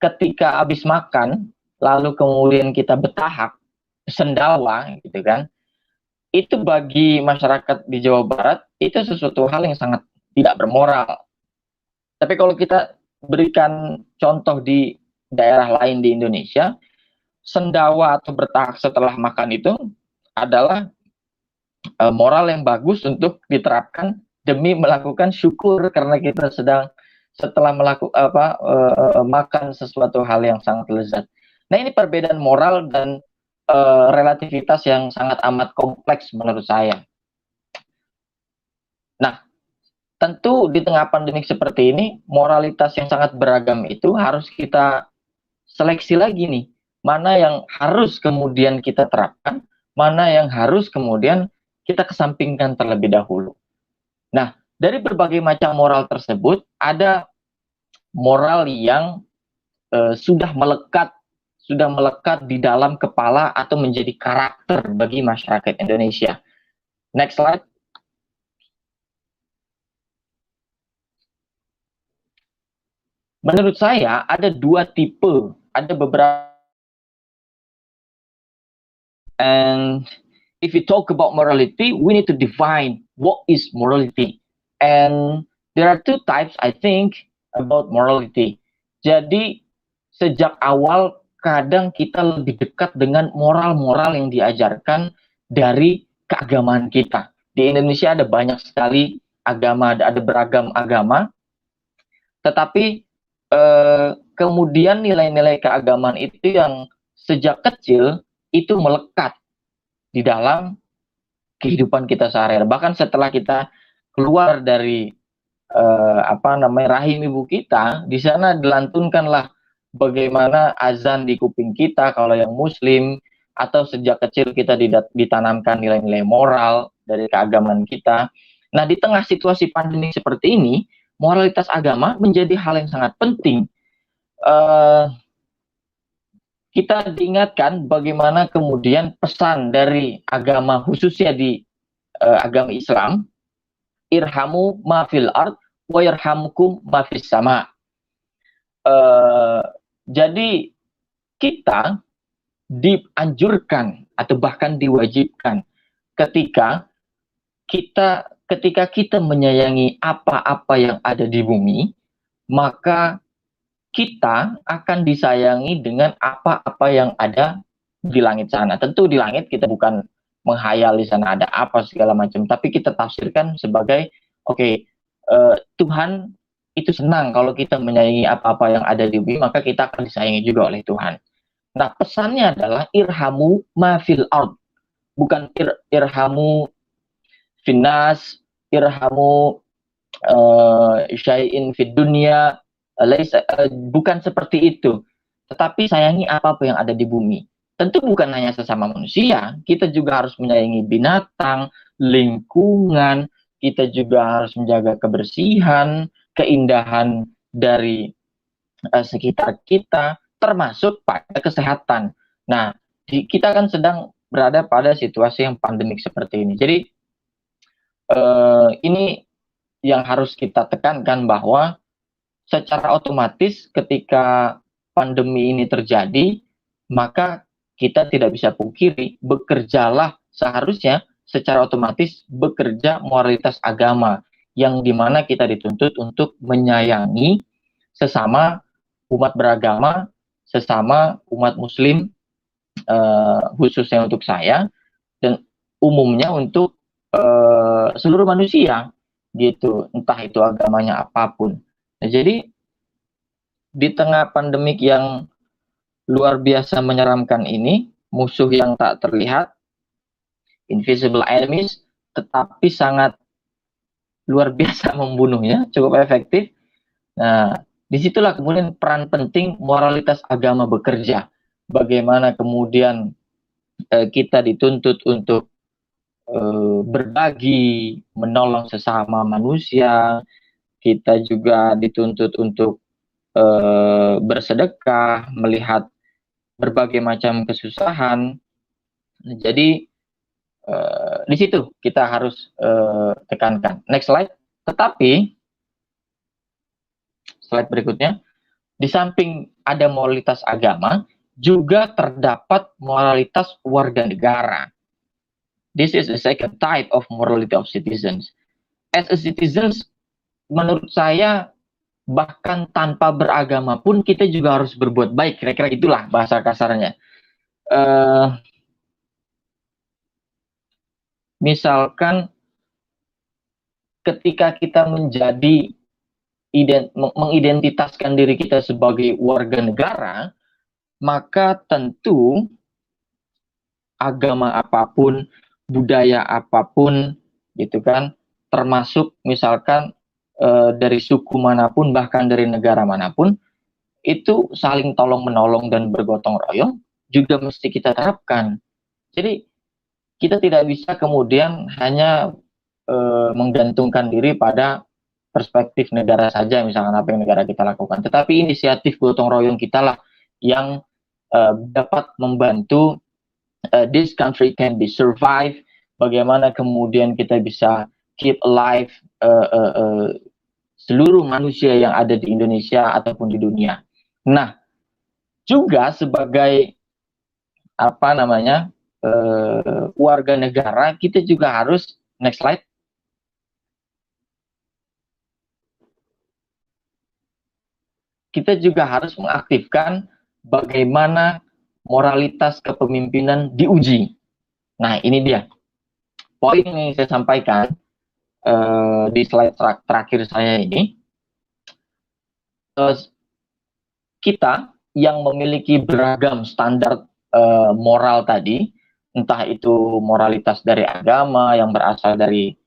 ketika habis makan, lalu kemudian kita bertahap, sendawa, gitu kan, itu bagi masyarakat di Jawa Barat, itu sesuatu hal yang sangat tidak bermoral. Tapi kalau kita berikan contoh di daerah lain di Indonesia, sendawa atau bertahap setelah makan itu adalah moral yang bagus untuk diterapkan demi melakukan syukur karena kita setelah melakukan makan sesuatu hal yang sangat lezat. Nah, ini perbedaan moral dan relativitas yang sangat amat kompleks menurut saya. Nah, tentu di tengah pandemik seperti ini, moralitas yang sangat beragam itu harus kita seleksi lagi nih. Mana yang harus kemudian kita terapkan, mana yang harus kemudian kita kesampingkan terlebih dahulu. Nah, dari berbagai macam moral tersebut, ada moral yang sudah melekat di dalam kepala atau menjadi karakter bagi masyarakat Indonesia. Next slide. Menurut saya ada dua tipe, ada beberapa, and if we talk about morality, we need to define what is morality. And there are two types, I think, about morality. Jadi, sejak awal kadang kita lebih dekat dengan moral-moral yang diajarkan dari keagamaan kita. Di Indonesia ada banyak sekali agama, ada beragam agama, tetapi kemudian nilai-nilai keagamaan itu yang sejak kecil itu melekat di dalam kehidupan kita sehari-hari. Bahkan setelah kita keluar dari rahim ibu kita, di sana dilantunkanlah bagaimana azan di kuping kita kalau yang muslim, atau sejak kecil kita ditanamkan nilai-nilai moral dari keagamaan kita. Nah, di tengah situasi pandemi seperti ini, moralitas agama menjadi hal yang sangat penting. Kita diingatkan bagaimana kemudian pesan dari agama, khususnya di agama Islam, irhamu ma fil ard wa yarhamkum ma fis sama. Jadi kita dianjurkan atau bahkan diwajibkan ketika kita menyayangi apa-apa yang ada di bumi, maka kita akan disayangi dengan apa-apa yang ada di langit sana. Tentu di langit kita bukan menghayal di sana ada apa segala macam, tapi kita tafsirkan sebagai Tuhan itu senang kalau kita menyayangi apa-apa yang ada di bumi, maka kita akan disayangi juga oleh Tuhan. Nah, pesannya adalah irhamu ma fil ard, bukan irhamu finnas, irhamu syai'in fid dunia. Bukan seperti itu, tetapi sayangi apa-apa yang ada di bumi. Tentu bukan hanya sesama manusia, kita juga harus menyayangi binatang, lingkungan, kita juga harus menjaga kebersihan, keindahan dari sekitar kita, termasuk pada kesehatan. Nah, kita kan sedang berada pada situasi yang pandemik seperti ini. Jadi ini yang harus kita tekankan, bahwa secara otomatis ketika pandemi ini terjadi, maka kita tidak bisa pungkiri, bekerjalah seharusnya secara otomatis bekerja moralitas agama, yang dimana kita dituntut untuk menyayangi sesama umat beragama, sesama umat muslim, khususnya untuk saya, dan umumnya untuk seluruh manusia, gitu, entah itu agamanya apapun. Nah, jadi di tengah pandemik yang luar biasa menyeramkan ini, musuh yang tak terlihat, invisible enemies, tetapi sangat luar biasa membunuhnya, cukup efektif. Nah, disitulah kemudian peran penting moralitas agama bekerja. Bagaimana kemudian kita dituntut untuk berbagi, menolong sesama manusia. Kita juga dituntut untuk bersedekah, melihat berbagai macam kesusahan. Jadi di situ kita harus tekankan. Next slide. Tetapi slide berikutnya, di samping ada moralitas agama, juga terdapat moralitas warga negara. This is the second type of morality of citizens. As a citizens, menurut saya, bahkan tanpa beragama pun kita juga harus berbuat baik. Kira-kira itulah bahasa kasarnya. Misalkan ketika kita mengidentitaskan diri kita sebagai warga negara, maka tentu agama apapun, budaya apapun, gitu kan, termasuk misalkan dari suku manapun, bahkan dari negara manapun, itu saling tolong-menolong dan bergotong royong juga mesti kita terapkan. Jadi kita tidak bisa kemudian hanya menggantungkan diri pada perspektif negara saja, misalkan apa yang negara kita lakukan. Tetapi inisiatif gotong royong kita lah yang dapat membantu this country can be survive. Bagaimana kemudian kita bisa keep alive seluruh manusia yang ada di Indonesia ataupun di dunia. Nah, juga sebagai warga negara, kita juga harus, next slide, kita juga harus mengaktifkan bagaimana moralitas kepemimpinan diuji. Nah, ini dia poin yang saya sampaikan di slide terakhir saya ini. Kita yang memiliki beragam standar moral tadi, entah itu moralitas dari agama yang berasal dari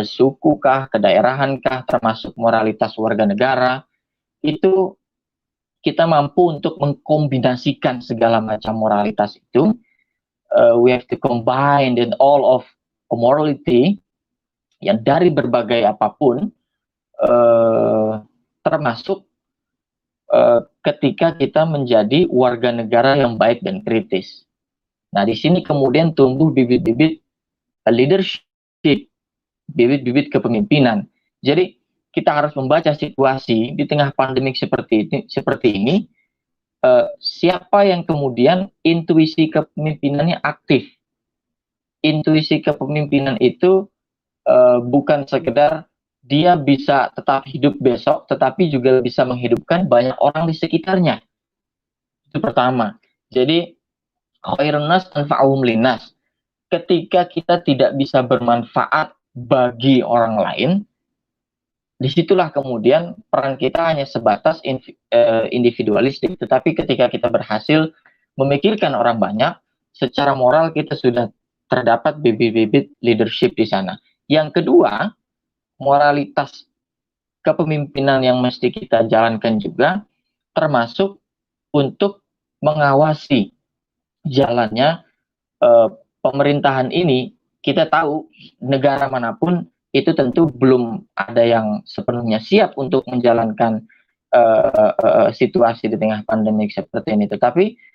suku kah, kedaerahan kah, termasuk moralitas warga negara, itu kita mampu untuk mengkombinasikan segala macam moralitas itu. We have to combine in all of morality yang dari berbagai apapun, termasuk ketika kita menjadi warga negara yang baik dan kritis. Nah, di sini kemudian tumbuh bibit-bibit leadership, bibit-bibit kepemimpinan. Jadi kita harus membaca situasi di tengah pandemik seperti ini, siapa yang kemudian intuisi kepemimpinannya aktif. Intuisi kepemimpinan itu bukan sekedar dia bisa tetap hidup besok, tetapi juga bisa menghidupkan banyak orang di sekitarnya. Itu pertama. Jadi, khairun nas anfa'uhum linnas. Ketika kita tidak bisa bermanfaat bagi orang lain, disitulah kemudian peran kita hanya sebatas individualistik. Tetapi ketika kita berhasil memikirkan orang banyak, secara moral kita sudah terdapat bibit-bibit leadership di sana. Yang kedua, moralitas kepemimpinan yang mesti kita jalankan juga termasuk untuk mengawasi jalannya pemerintahan ini. Kita tahu negara manapun itu tentu belum ada yang sepenuhnya siap untuk menjalankan situasi di tengah pandemik seperti ini. Tetapi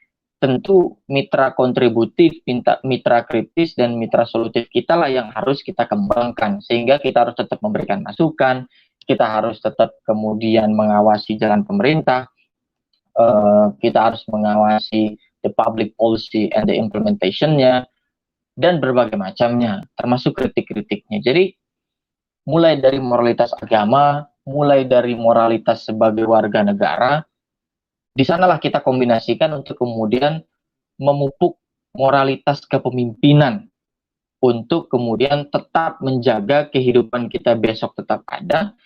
tentu mitra kontributif, mitra kritis, dan mitra solutif kita lah yang harus kita kembangkan. Sehingga kita harus tetap memberikan masukan, kita harus tetap kemudian mengawasi jalan pemerintah, kita harus mengawasi the public policy and the implementation-nya, dan berbagai macamnya, termasuk kritik-kritiknya. Jadi, mulai dari moralitas agama, mulai dari moralitas sebagai warga negara, di sanalah kita kombinasikan untuk kemudian memupuk moralitas kepemimpinan untuk kemudian tetap menjaga kehidupan kita besok tetap ada,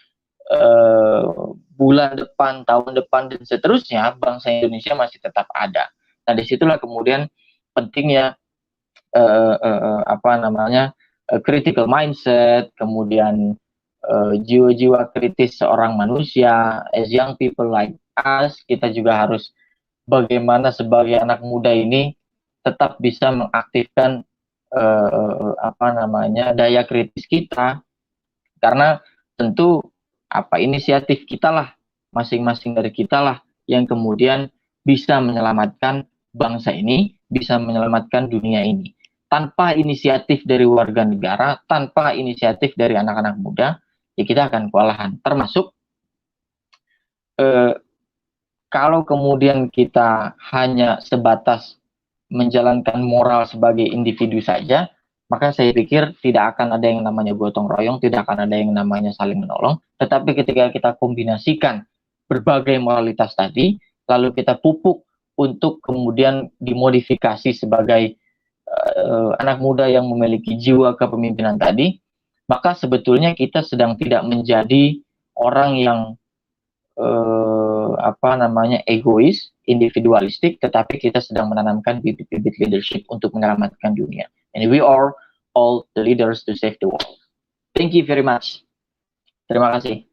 bulan depan, tahun depan, dan seterusnya, bangsa Indonesia masih tetap ada. Nah, disitulah kemudian pentingnya critical mindset, kemudian jiwa-jiwa kritis seorang manusia. As young people like us, kita juga harus bagaimana sebagai anak muda ini tetap bisa mengaktifkan daya kritis kita, karena tentu inisiatif kita lah, masing-masing dari kita lah yang kemudian bisa menyelamatkan bangsa ini, bisa menyelamatkan dunia ini. Tanpa inisiatif dari warga negara, tanpa inisiatif dari anak-anak muda, ya kita akan kewalahan. Termasuk kalau kemudian kita hanya sebatas menjalankan moral sebagai individu saja, maka saya pikir tidak akan ada yang namanya gotong royong, tidak akan ada yang namanya saling menolong. Tetapi ketika kita kombinasikan berbagai moralitas tadi, lalu kita pupuk untuk kemudian dimodifikasi sebagai anak muda yang memiliki jiwa kepemimpinan tadi, maka sebetulnya kita sedang tidak menjadi orang yang egois, individualistik, tetapi kita sedang menanamkan bibit-bibit leadership untuk menyelamatkan dunia. And we are all the leaders to save the world. Thank you very much. Terima kasih.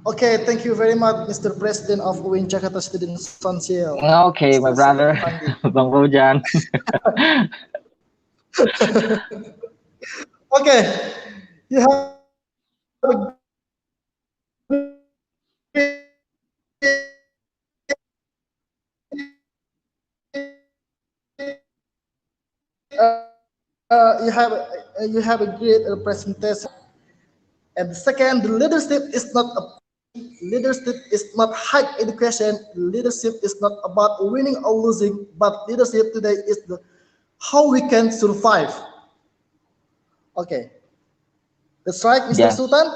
Okay, thank you very much, Mr. President of UIN Jakarta Student Council. Okay, my brother, Bang Fauzan. Okay, you have you have a great presentation. And second, the leadership is not a leadership is not high education. Leadership is not about winning or losing, but leadership today is how we can survive. Okay, that's right, Mr. Yes. Sultan.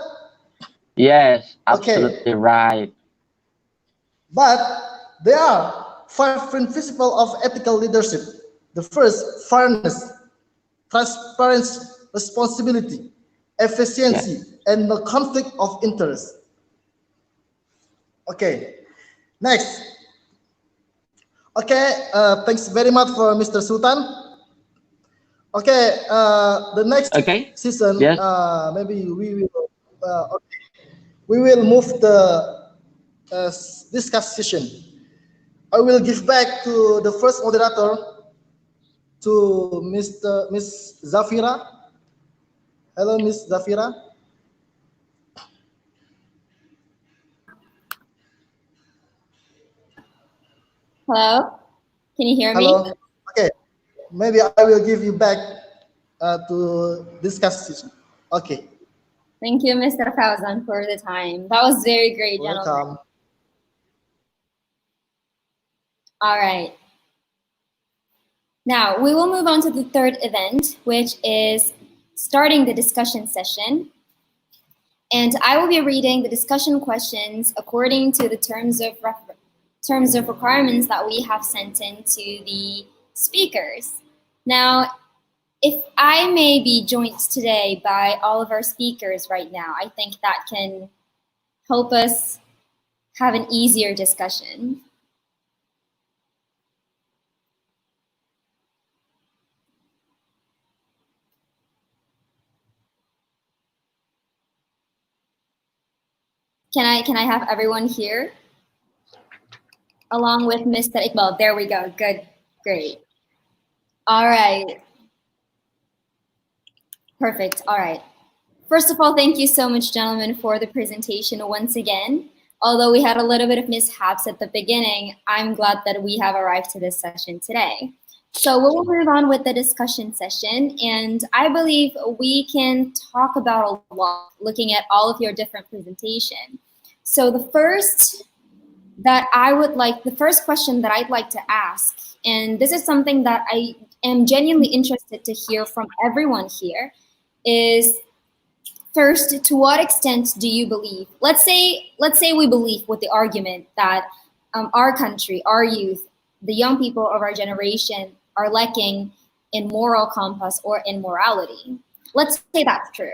Yes, Okay, absolutely right. but there are 5 principles of ethical leadership. The first, fairness, transparency, responsibility, efficiency, Yes. and no conflict of interest. Okay, next. Okay, thanks very much for Mr. Sultan. Okay, the next Okay. season, Yes. maybe we will move the discussion. I will give back to the first moderator, to Miss Zafira. Hello, Miss Zafira. Hello? Can you hear me? Hello. Okay, maybe I will give you back to discussion. Okay. Thank you, Mr. Fauzan, for the time. That was very great, gentlemen. Welcome. All right. Now, we will move on to the third event, which is starting the discussion session. And I will be reading the discussion questions according to the terms of requirements that we have sent in to the speakers. Now, if I may be joined today by all of our speakers right now, I think that can help us have an easier discussion. Can I have everyone here? Along with Mr. Iqbal. There we go. Good. Great. All right. Perfect. All right. First of all, thank you so much, gentlemen, for the presentation once again. Although we had a little bit of mishaps at the beginning, I'm glad that we have arrived to this session today. So we'll move on with the discussion session, and I believe we can talk about a lot looking at all of your different presentations. So the first question that I'd like to ask, and this is something that I am genuinely interested to hear from everyone here, is first, to what extent do you believe, let's say we believe with the argument that our country, our youth, the young people of our generation are lacking in moral compass or in morality. Let's say that's true.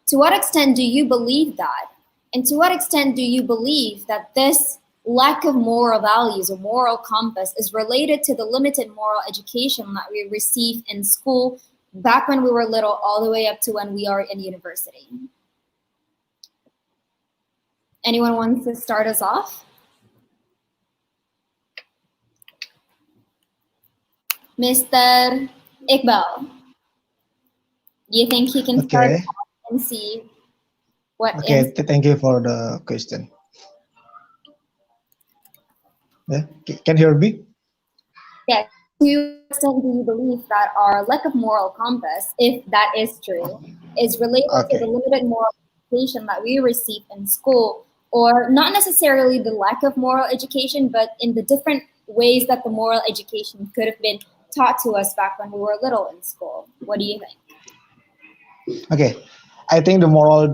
To what extent do you believe that? And to what extent do you believe that this lack of moral values or moral compass is related to the limited moral education that we receive in school back when we were little all the way up to when we are in university? Anyone wants to start us off? Mr. Iqbal, do you think he can start Okay. and see what Okay, thank you for the question. Yeah, can you hear me? Yes. To what extent do you believe that our lack of moral compass, if that is true, is related to the limited moral education that we receive in school, or not necessarily the lack of moral education, but in the different ways that the moral education could have been taught to us back when we were little in school? What do you think? Okay, I think the moral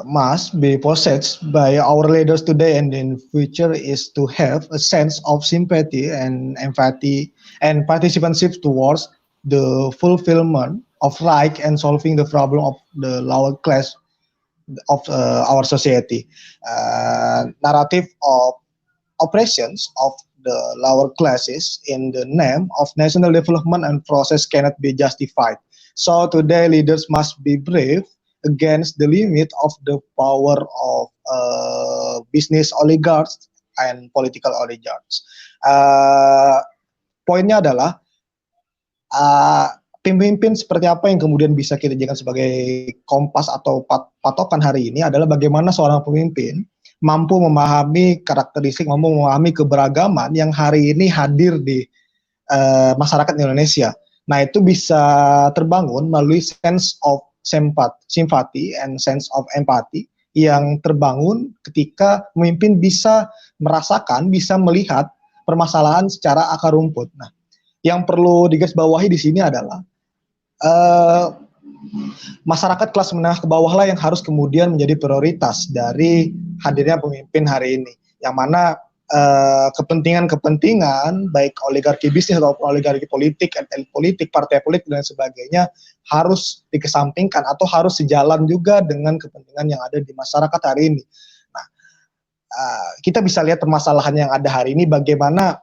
must be possessed by our leaders today and in future is to have a sense of sympathy and empathy and participantship towards the fulfillment of right and solving the problem of the lower class of our society. Narrative of oppressions of the lower classes in the name of national development and process cannot be justified. So today leaders must be brave against the limit of the power of business oligarchs and political oligarchs. Poinnya adalah pemimpin seperti apa yang kemudian bisa kita jadikan sebagai kompas atau patokan hari ini adalah bagaimana seorang pemimpin mampu memahami karakteristik, mampu memahami keberagaman yang hari ini hadir di masyarakat Indonesia. Nah, itu bisa terbangun melalui sense of sympathy and sense of empathy yang terbangun ketika pemimpin bisa merasakan, bisa melihat permasalahan secara akar rumput. Nah, yang perlu digarisbawahi di sini adalah masyarakat kelas menengah ke bawah lah yang harus kemudian menjadi prioritas dari hadirnya pemimpin hari ini, yang mana kepentingan-kepentingan baik oligarki bisnis atau oligarki politik, elit politik, partai politik dan sebagainya harus dikesampingkan atau harus sejalan juga dengan kepentingan yang ada di masyarakat hari ini. Nah, kita bisa lihat permasalahan yang ada hari ini, bagaimana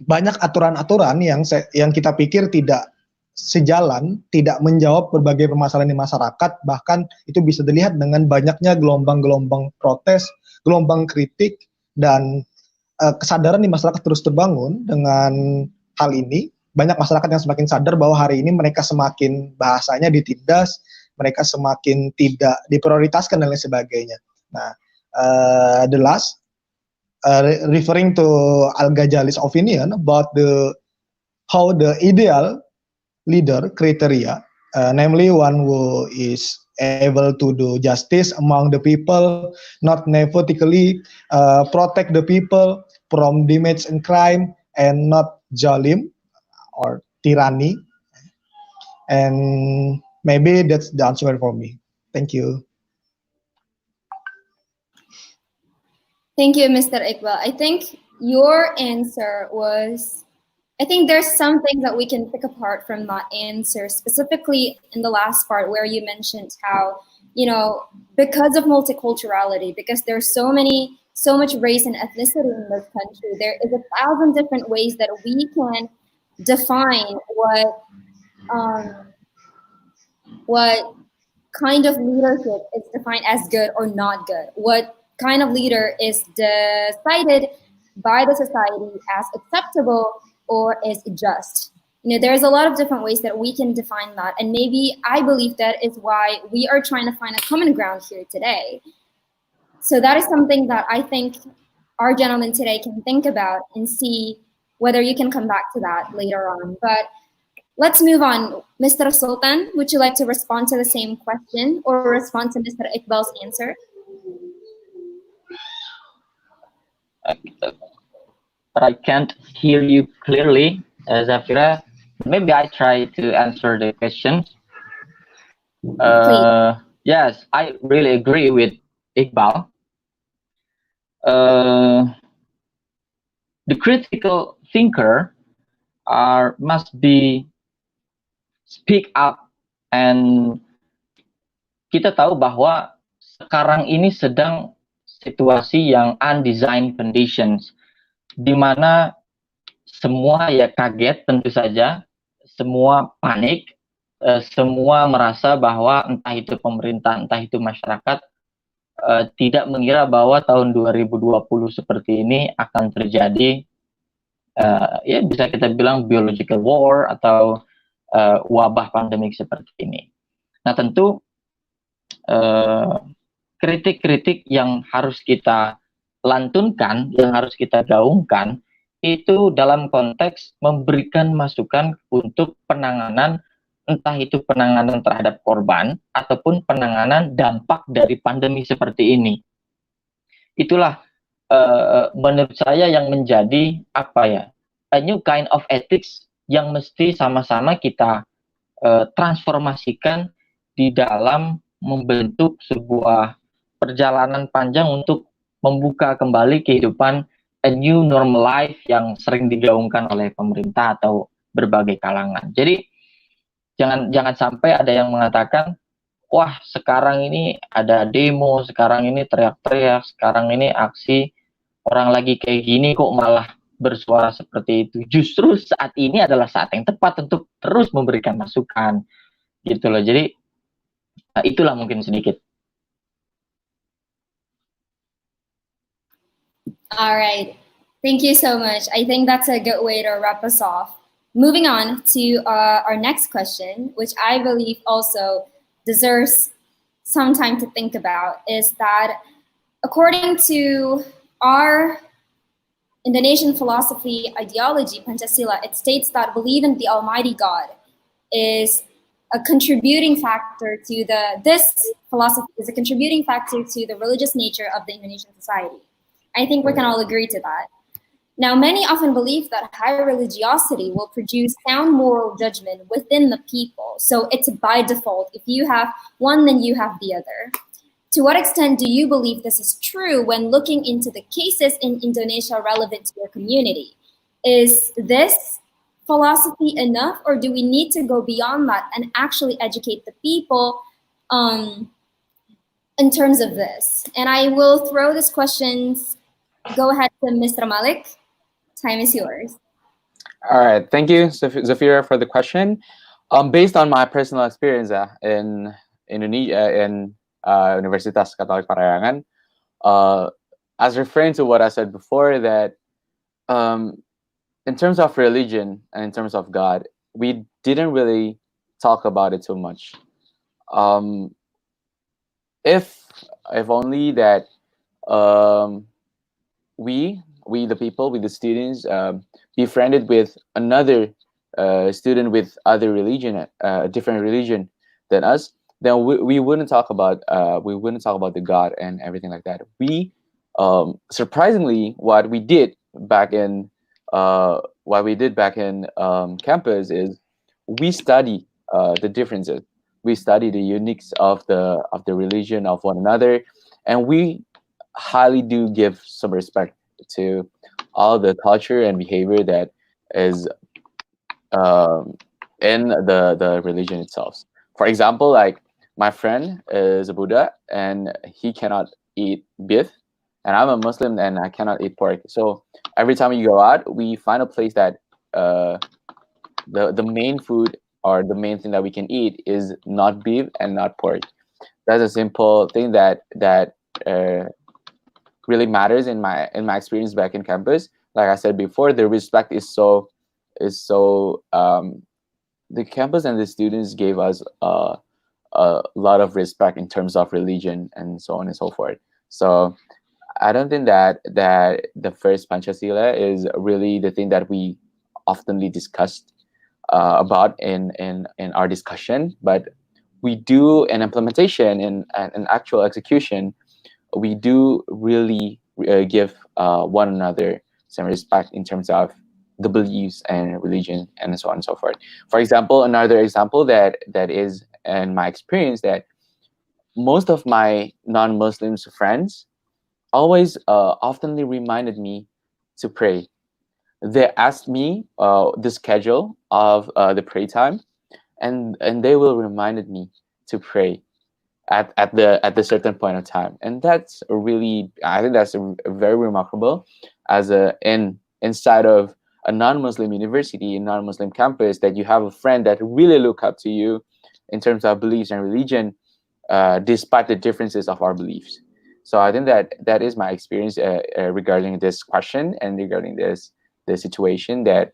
banyak aturan-aturan yang kita pikir tidak sejalan, tidak menjawab berbagai permasalahan di masyarakat, bahkan itu bisa dilihat dengan banyaknya gelombang-gelombang protes, gelombang kritik, dan kesadaran di masyarakat terus terbangun dengan hal ini. Banyak masyarakat yang semakin sadar bahwa hari ini mereka semakin bahasanya ditindas, mereka semakin tidak diprioritaskan dan lain sebagainya. Nah, the last referring to Al-Ghazali's opinion about how the ideal leader criteria, namely one who is able to do justice among the people, not nepotistically protect the people from damage and crime, and not zalim or tyranny. And maybe that's the answer for me. Thank you. Thank you, Mr. Iqbal. I think your answer was, I think there's some things that we can pick apart from that answer, specifically in the last part where you mentioned how, because of multiculturality, because there's so much race and ethnicity in this country, there is 1,000 different ways that we can define what kind of leadership is defined as good or not good, what kind of leader is decided by the society as acceptable or is just. There's a lot of different ways that we can define that, and maybe I believe that is why we are trying to find a common ground here today. So that is something that I think our gentlemen today can think about and see whether you can come back to that later on. But let's move on. Mr. Sultan, would you like to respond to the same question or respond to Mr. Iqbal's answer? But I can't hear you clearly, Zafira. Maybe I try to answer the question. Yes, I really agree with Iqbal. The critical thinker must be speak up, and kita tahu bahwa sekarang ini sedang situasi yang undesigned conditions, di mana semua ya kaget tentu saja, semua panik, semua merasa bahwa entah itu pemerintah, entah itu masyarakat tidak mengira bahwa tahun 2020 seperti ini akan terjadi, ya bisa kita bilang biological war atau wabah pandemik seperti ini. Nah tentu kritik-kritik yang harus kita lantunkan, yang harus kita gaungkan, itu dalam konteks memberikan masukan untuk penanganan, entah itu penanganan terhadap korban, ataupun penanganan dampak dari pandemi seperti ini. Itulah menurut saya yang menjadi a new kind of ethics yang mesti sama-sama kita transformasikan di dalam membentuk sebuah perjalanan panjang untuk membuka kembali kehidupan a new normal life yang sering digaungkan oleh pemerintah atau berbagai kalangan. Jadi jangan sampai ada yang mengatakan, wah sekarang ini ada demo, sekarang ini teriak-teriak, sekarang ini aksi, orang lagi kayak gini kok malah bersuara seperti itu. Justru saat ini adalah saat yang tepat untuk terus memberikan masukan, gitu loh. Jadi itulah mungkin sedikit. All right. Thank you so much. I think that's a good way to wrap us off. Moving on to our next question, which I believe also deserves some time to think about, is that according to our Indonesian philosophy ideology, Pancasila, it states that believe in the Almighty God is a contributing factor to this philosophy is a contributing factor to the religious nature of the Indonesian society. I think we can all agree to that. Now, many often believe that high religiosity will produce sound moral judgment within the people. So it's by default. If you have one, then you have the other. To what extent do you believe this is true when looking into the cases in Indonesia relevant to your community? Is this philosophy enough, or do we need to go beyond that and actually educate the people in terms of this? And I will throw these questions. Go ahead to Mr. Malik. Time is yours. All right, thank you, Zafira, for the question. Based on my personal experience in Indonesia, in Universitas Katolik Parahyangan, as referring to what I said before, that in terms of religion and in terms of God, we didn't really talk about it too much. If only that we the people, with the students, befriended with another student with other religion, different religion than us, then we wouldn't talk about the God and everything like that. We surprisingly, what we did back in campus is we study the differences. We study the uniques of the religion of one another, and we highly do give some respect to all the culture and behavior that is in the religion itself. For example, like my friend is a Buddha and he cannot eat beef, and I'm a Muslim and I cannot eat pork. So every time you go out, we find a place that the main food or the main thing that we can eat is not beef and not pork. That's a simple thing that really matters in my experience back in campus. Like I said before, the respect is so the campus and the students gave us a lot of respect in terms of religion and so on and so forth. So I don't think that the first Pancasila is really the thing that we oftenly discussed about in our discussion, but we do an implementation and an actual execution. We do really give one another some respect in terms of the beliefs and religion and so on and so forth. For example, another example that is in my experience, that most of my non-Muslims friends always oftenly reminded me to pray. They asked me the schedule of the prayer time, and they will reminded me to pray at the certain point of time. And that's really, I think that's very remarkable as inside of a non-Muslim university, a non-Muslim campus, that you have a friend that really look up to you in terms of beliefs and religion, despite the differences of our beliefs. So I think that is my experience regarding this question and regarding the situation, that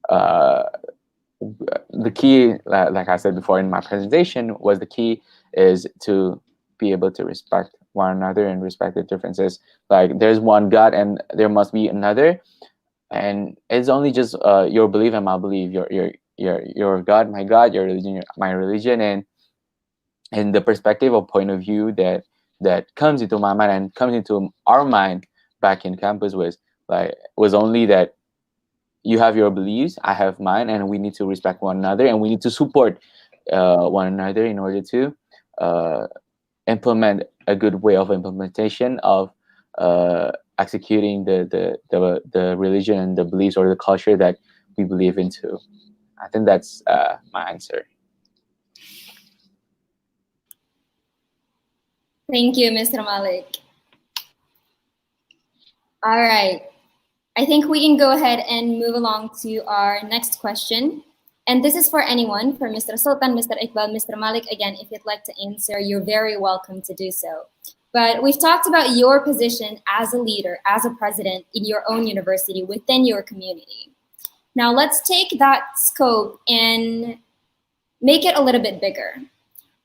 the key, like I said before in my presentation, was the key is to be able to respect one another and respect the differences. Like there's one God and there must be another, and it's only just your belief and my belief, your God, my God, your religion, my religion, and the perspective or point of view that comes into my mind and comes into our mind back in campus was only that you have your beliefs, I have mine, and we need to respect one another, and we need to support one another in order to implement a good way of implementation of executing the religion and the beliefs or the culture that we believe into. I think that's my answer. Thank you, Mr. Malik. All right. I think we can go ahead and move along to our next question. And this is for anyone, for Mr. Sultan, Mr. Iqbal, Mr. Malik. Again, if you'd like to answer, you're very welcome to do so. But we've talked about your position as a leader, as a president in your own university, within your community. Now let's take that scope and make it a little bit bigger.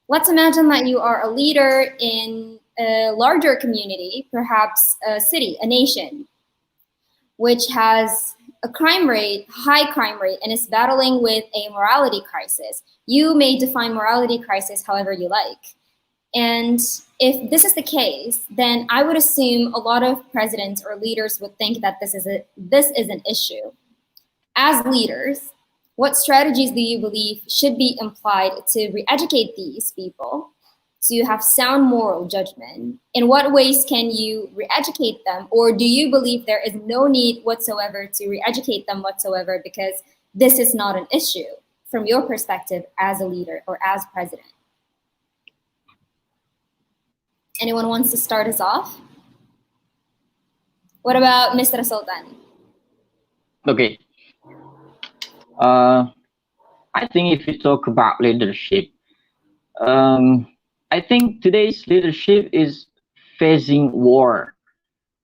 Let's imagine that you are a leader in a larger community, perhaps a city, a nation, which has a high crime rate, and is battling with a morality crisis. You may define morality crisis however you like. And if this is the case, then I would assume a lot of presidents or leaders would think that this is an issue. As leaders, what strategies do you believe should be employed to re-educate these people to have sound moral judgment? In what ways can you re-educate them? Or do you believe there is no need whatsoever to re-educate them whatsoever because this is not an issue from your perspective as a leader or as president? Anyone wants to start us off? What about Mr. Sultan? Okay. I think if we talk about leadership, I think today's leadership is facing war.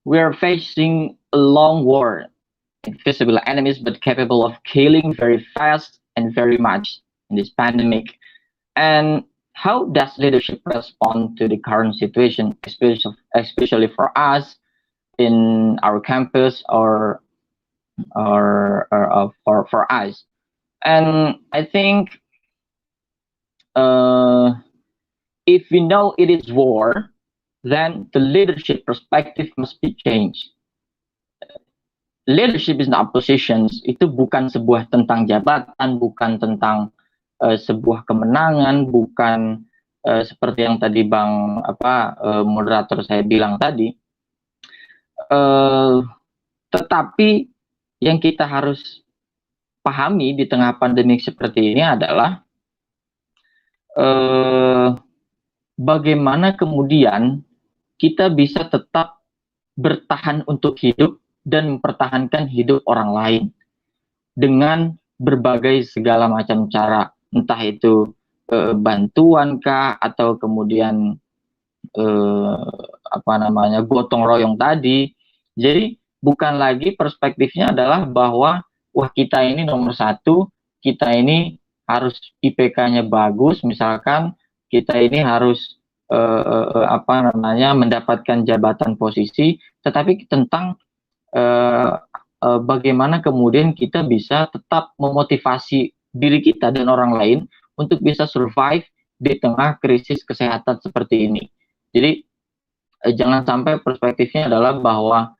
We are facing a long war, invisible enemies, but capable of killing very fast and very much in this pandemic. And how does leadership respond to the current situation, especially for us in our campus or for us? And I think if we know it is war, then the leadership perspective must be changed. Leadership is not positions. Itu bukan sebuah tentang jabatan, bukan tentang sebuah kemenangan, bukan seperti yang tadi Bang moderator saya bilang tadi. Tetapi yang kita harus pahami di tengah pandemi seperti ini adalah bagaimana kemudian kita bisa tetap bertahan untuk hidup dan mempertahankan hidup orang lain dengan berbagai segala macam cara, entah itu bantuan kah atau kemudian gotong royong tadi. Jadi bukan lagi perspektifnya adalah bahwa wah kita ini nomor satu, kita ini harus IPK-nya bagus, misalkan kita ini harus mendapatkan jabatan posisi, tetapi tentang bagaimana kemudian kita bisa tetap memotivasi diri kita dan orang lain untuk bisa survive di tengah krisis kesehatan seperti ini. Jadi jangan sampai perspektifnya adalah bahwa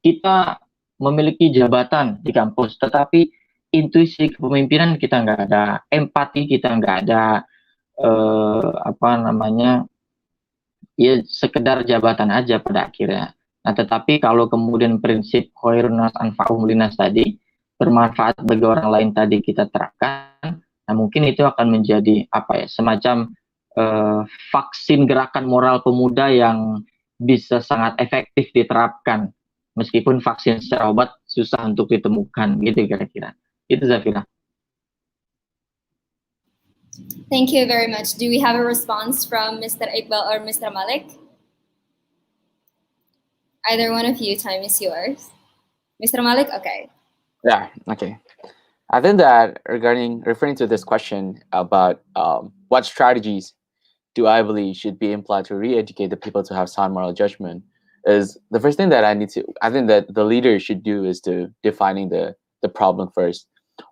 kita memiliki jabatan di kampus, tetapi intuisi kepemimpinan kita nggak ada, empati kita nggak ada, ya sekedar jabatan aja pada akhirnya. Nah, tetapi kalau kemudian prinsip khairun nas anfa'uhum linnas tadi, bermanfaat bagi orang lain tadi kita terapkan, nah mungkin itu akan menjadi semacam vaksin gerakan moral pemuda yang bisa sangat efektif diterapkan, meskipun vaksin secara obat susah untuk ditemukan, gitu kira-kira. Itu Zafira. Thank you very much. Do we have a response from Mr. Iqbal or Mr. Malik? Either one of you, time is yours. Mr. Malik, okay. Yeah, okay. I think that referring to this question about what strategies do I believe should be employed to re-educate the people to have sound moral judgment, is the first thing that I think that the leader should do is to defining the problem first.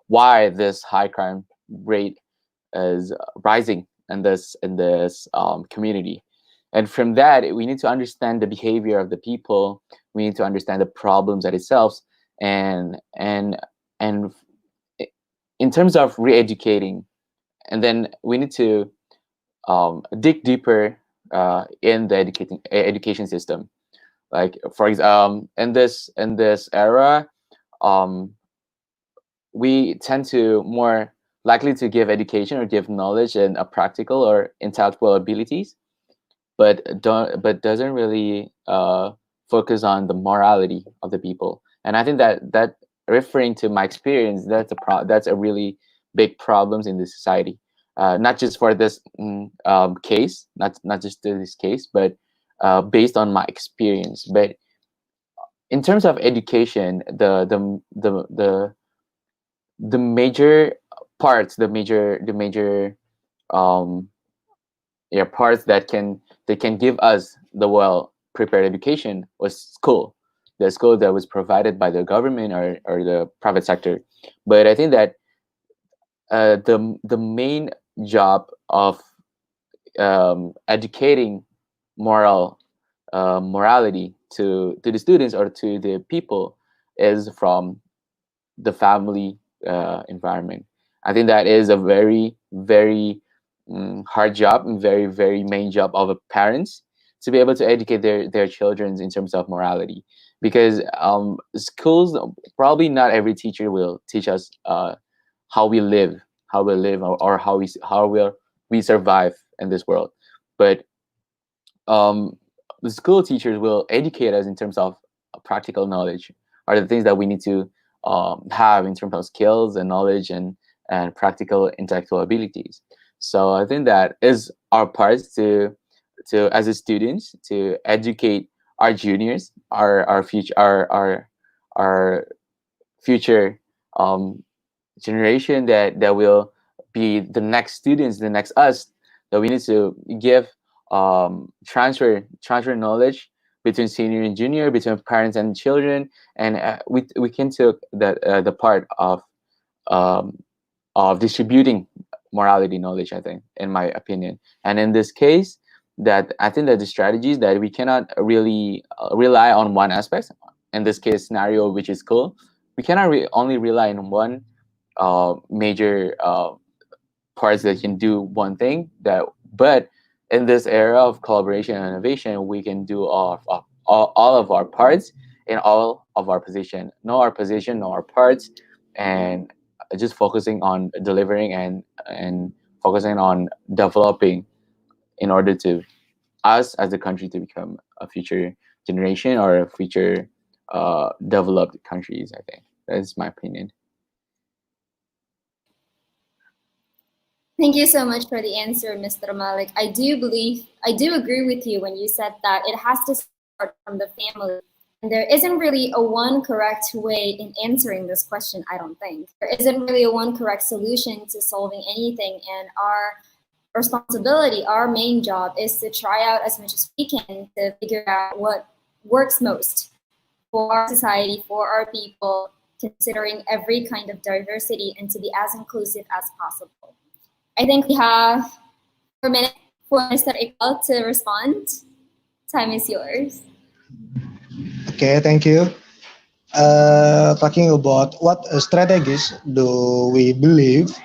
Why this high crime rate is rising in this community. And from that, we need to understand the behavior of the people. We need to understand the problems at itself, and in terms of re-educating, and then we need to dig deeper in the education system. Like for example, in this era, we tend to more likely to give education or give knowledge and practical or intellectual abilities, but doesn't really focus on the morality of the people. And I think that referring to my experience, that's a really big problems in the society. Not just for this case, not just this case, but based on my experience. But in terms of education, the major parts, the major parts that can give us the well prepared education was school. the school that was provided by the government or the private sector. But I think that the main job of educating morality to the students or to the people is from the family environment. I think that is a very, very hard job and very, very main job of a parents to be able to educate their children in terms of morality. Because schools, probably not every teacher will teach us how we live, or how we survive in this world. But the school teachers will educate us in terms of practical knowledge, or the things that we need to have in terms of skills and knowledge and practical intellectual abilities. So I think that is our part to as a students to educate our juniors, our future generation that will be the next students, the next us, that we need to give transfer knowledge between senior and junior, between parents and children, and we can take that the part of distributing morality knowledge, I think, in my opinion. And in this case, that I think that the strategies that we cannot really rely on one aspect. In this case scenario, which is school, we cannot only rely on one major parts that can do one thing. But in this era of collaboration and innovation, we can do all of our parts in all of our position, know our position, know our parts, and just focusing on delivering and focusing on developing in order to us as a country to become a future generation or a future developed countries. I think that's my opinion. Thank you so much for the answer, Mr. Malik. I do agree with you when you said that it has to start from the family. And there isn't really a one correct way in answering this question, I don't think. There isn't really a one correct solution to solving anything. And our responsibility, our main job, is to try out as much as we can to figure out what works most for our society, for our people, considering every kind of diversity, and to be as inclusive as possible. I think we have 4 minutes for Mr. Iqbal to respond. Time is yours. Okay, thank you. Talking about what strategies do we believe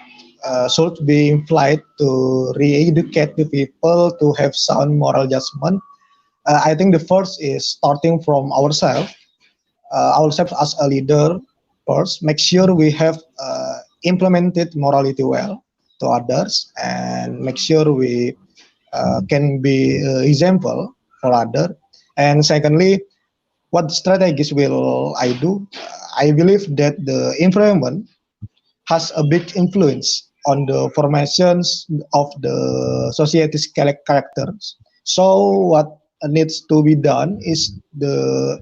should be employed to re-educate the people to have sound moral judgment. I think the first is starting from ourselves as a leader. First, make sure we have implemented morality well to others, and make sure we can be example for others. And secondly, what strategies will I do? I believe that the environment has a big influence on the formations of the society's characters. So what needs to be done is the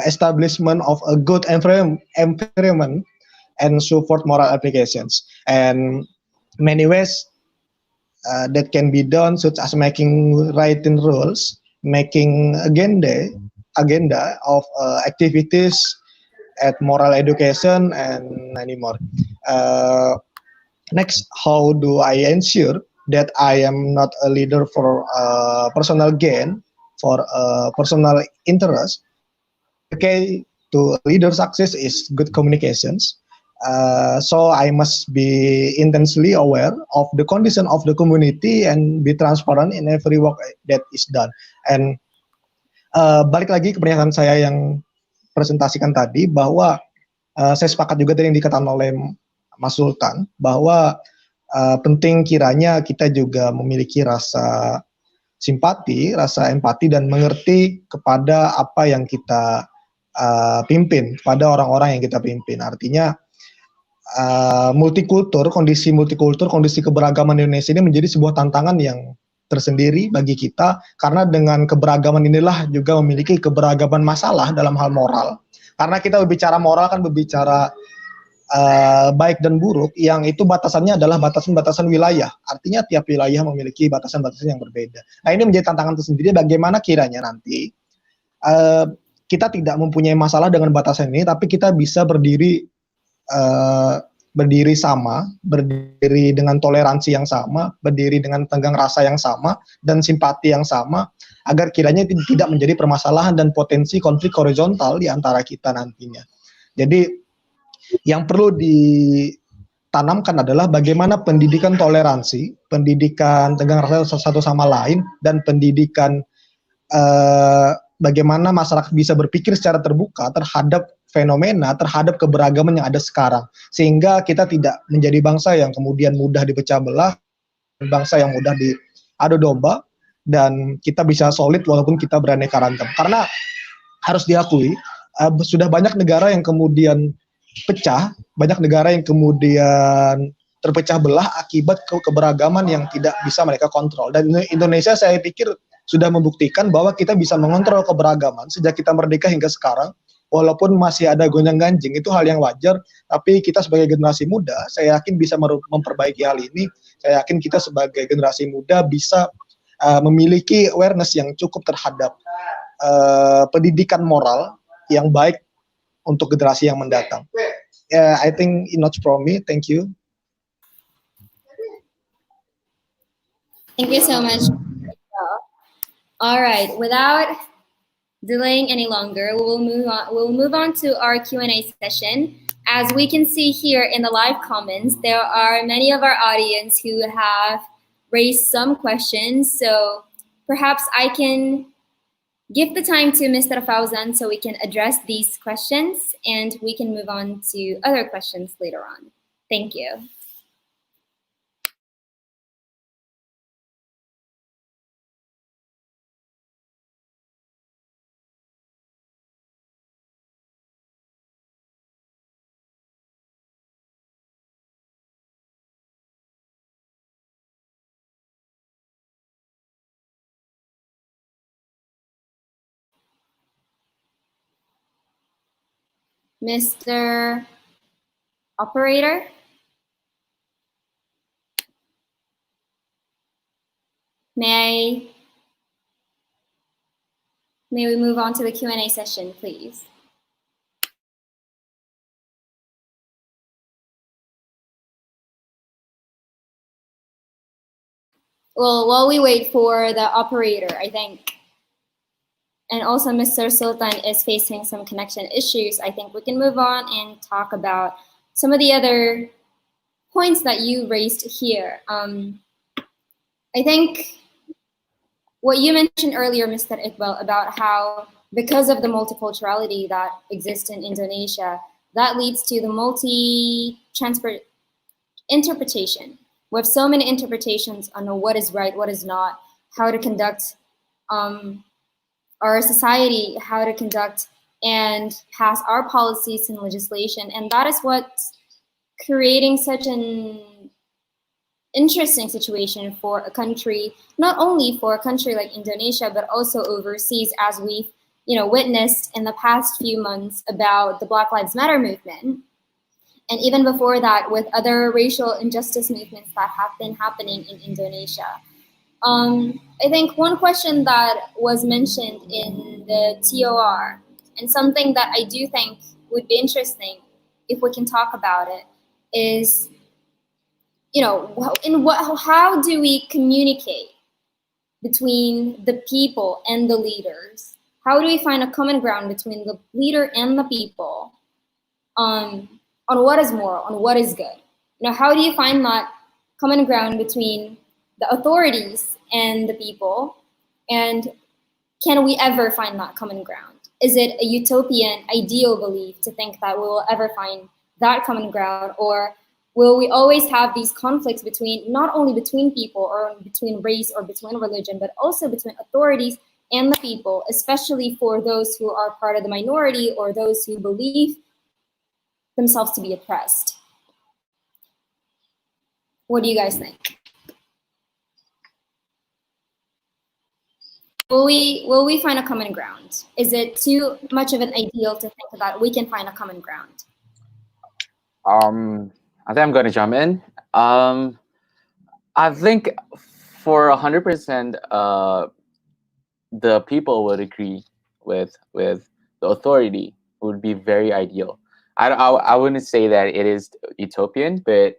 establishment of a good environment and support moral applications. And many ways that can be done, such as making writing rules, making agenda of activities at moral education, and many more. Next, how do I ensure that I am not a leader for personal gain, for personal interest? Okay, to leader success is good communications. So I must be intensely aware of the condition of the community and be transparent in every work that is done. And balik lagi ke pernyataan saya yang presentasikan tadi, bahwa saya sepakat juga tadi yang dikatakan oleh Mas Sultan, bahwa penting kiranya kita juga memiliki rasa simpati, rasa empati, dan mengerti kepada apa yang kita pimpin, kepada orang-orang yang kita pimpin. Artinya kondisi multikultur, kondisi keberagaman Indonesia ini menjadi sebuah tantangan yang tersendiri bagi kita, karena dengan keberagaman inilah juga memiliki keberagaman masalah dalam hal moral. Karena kita berbicara moral kan berbicara baik dan buruk, yang itu batasannya adalah batasan-batasan wilayah. Artinya tiap wilayah memiliki batasan-batasan yang berbeda. Nah, ini menjadi tantangan tersendiri, bagaimana kiranya nanti kita tidak mempunyai masalah dengan batasan ini, tapi kita bisa berdiri sama, berdiri dengan toleransi yang sama, berdiri dengan tenggang rasa yang sama dan simpati yang sama, agar kiranya tidak menjadi permasalahan dan potensi konflik horizontal di antara kita nantinya. Jadi yang perlu ditanamkan adalah bagaimana pendidikan toleransi, pendidikan tenggang rasa satu sama lain, dan pendidikan bagaimana masyarakat bisa berpikir secara terbuka terhadap fenomena, terhadap keberagaman yang ada sekarang, sehingga kita tidak menjadi bangsa yang kemudian mudah dipecah belah, bangsa yang mudah diadu domba, dan kita bisa solid walaupun kita beraneka ragam. Karena harus diakui, sudah banyak negara yang kemudian pecah, banyak negara yang kemudian terpecah belah akibat keberagaman yang tidak bisa mereka kontrol. Dan Indonesia saya pikir sudah membuktikan bahwa kita bisa mengontrol keberagaman sejak kita merdeka hingga sekarang, walaupun masih ada gonjang-ganjing, itu hal yang wajar, tapi kita sebagai generasi muda, saya yakin bisa memperbaiki hal ini. Saya yakin kita sebagai generasi muda bisa memiliki awareness yang cukup terhadap pendidikan moral yang baik untuk generasi yang mendatang. I think enough from me. Thank you. Thank you so much. All right, without delaying any longer, we'll move on to our Q&A session. As we can see here in the live comments, there are many of our audience who have raised some questions. So perhaps I can give the time to Mr. Fauzan so we can address these questions and we can move on to other questions later on. Thank you. Mr. Operator? May we move on to the Q&A session, please? Well, while we wait for the operator, I think, and also Mr. Sultan is facing some connection issues, I think we can move on and talk about some of the other points that you raised here. I think what you mentioned earlier, Mr. Iqbal, about how because of the multiculturality that exists in Indonesia, that leads to the interpretation. We have so many interpretations on what is right, what is not, how to conduct our society, how to conduct and pass our policies and legislation. And that is what's creating such an interesting situation for a country, not only for a country like Indonesia, but also overseas, as we've witnessed in the past few months about the Black Lives Matter movement. And even before that, with other racial injustice movements that have been happening in Indonesia. I think one question that was mentioned in the TOR, and something that I do think would be interesting if we can talk about it, is how do we communicate between the people and the leaders? How do we find a common ground between the leader and the people on what is moral, on what is good? How do you find that common ground between the authorities and the people? And can we ever find that common ground? Is it a utopian, ideal belief to think that we will ever find that common ground? Or will we always have these conflicts not only between people or between race or between religion, but also between authorities and the people, especially for those who are part of the minority or those who believe themselves to be oppressed? What do you guys think? Will we find a common ground? Is it too much of an ideal to think that we can find a common ground? I think I'm going to jump in. I think for 100%, the people would agree with authority would be very ideal. I wouldn't say that it is utopian, but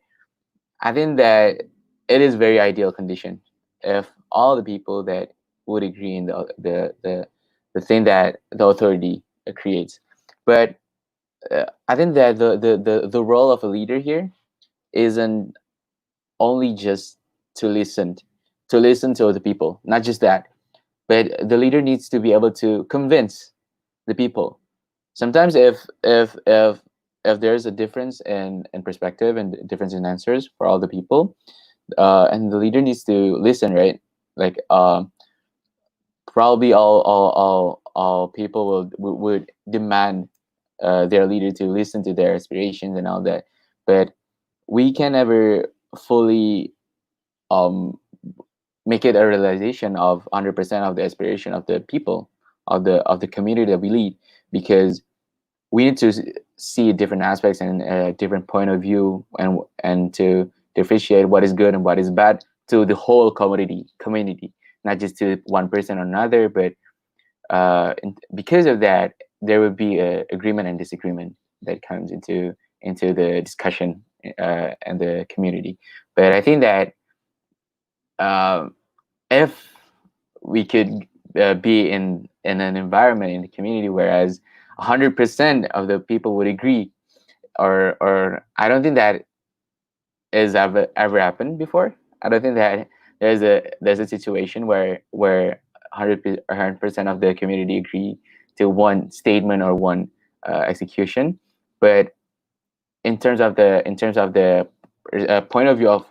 I think that it is very ideal condition if all the people that would agree in the thing that the authority creates. But I think that the role of a leader here isn't only just to listen to the people, not just that, but the leader needs to be able to convince the people. Sometimes if there's a difference in perspective and difference in answers for all the people, and the leader needs to listen, right? Like probably all people would demand their leader to listen to their aspirations and all that, but we can never fully make it a realization of 100% of the aspiration of the people of the community that we lead, because we need to see different aspects and a different point of view, and to differentiate what is good and what is bad to the whole community, not just to one person or another. But because of that, there would be a agreement and disagreement that comes into the discussion and the community. But I think that if we could be in an environment in the community whereas 100% of the people would agree, or I don't think that has ever happened before. I don't think that there's a situation where 100% of the community agree to one statement or one execution. But in terms of the point of view of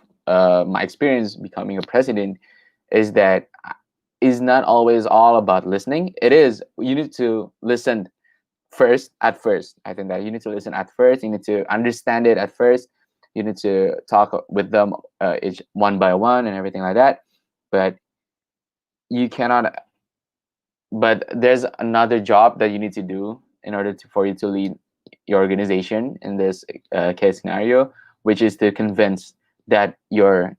my experience becoming a president, is that is not always all about listening. It is, you need to listen at first. I think that you need to listen at first. You need to understand it at first. You need to talk with them each one by one and everything like that. But you cannot. But there's another job that you need to do in order for you to lead your organization in this case scenario, which is to convince that your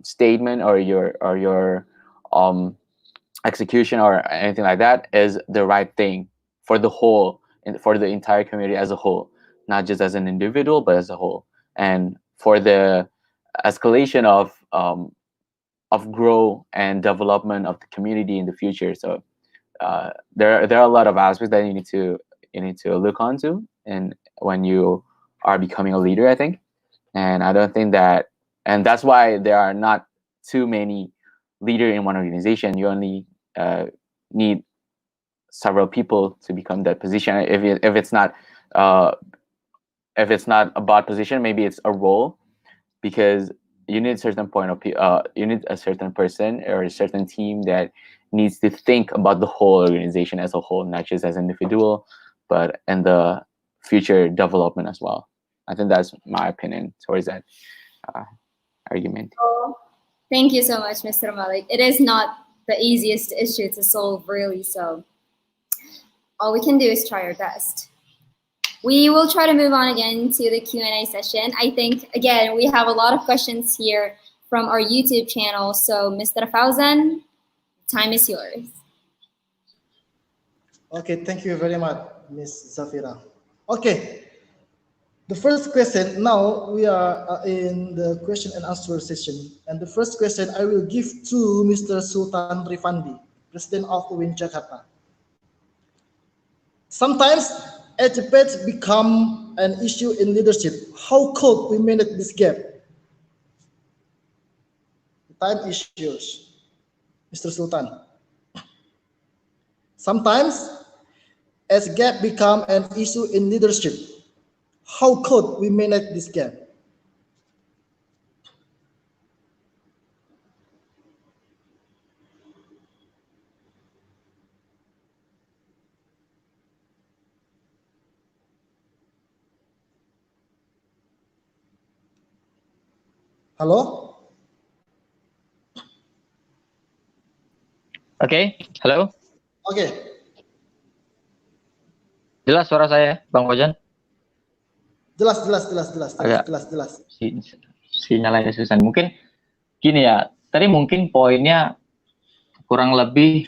statement or your execution or anything like that is the right thing for the whole and for the entire community as a whole, not just as an individual but as a whole, and for the escalation of growth and development of the community in the future. So there are a lot of aspects that you need to look onto, and when you are becoming a leader, I think. And I don't think that, and that's why there are not too many leader in one organization. You only need several people to become that position. If it's not about position, maybe it's a role, because you need a certain you need a certain person or a certain team that needs to think about the whole organization as a whole, not just as an individual, but in the future development as well. I think that's my opinion towards that argument. Oh, thank you so much, Mr. Malik. It is not the easiest issue to solve, really, so all we can do is try our best. We will try to move on again to the Q&A session. I think, again, we have a lot of questions here from our YouTube channel. So, Mr. Fauzan, time is yours. Okay, thank you very much, Ms. Zafira. Okay, the first question, now we are in the question and answer session. And the first question I will give to Mr. Sultan Rifandi, President of UIN Jakarta. Sometimes educates become an issue in leadership. How could we manage this gap? Time issues, Mr. Sultan. Sometimes as gap become an issue in leadership, how could we manage this gap? Halo? Oke, halo. Oke. Jelas suara saya, Bang Fauzan? Jelas. Agak sinyalnya susah. Mungkin gini ya, tadi mungkin poinnya kurang lebih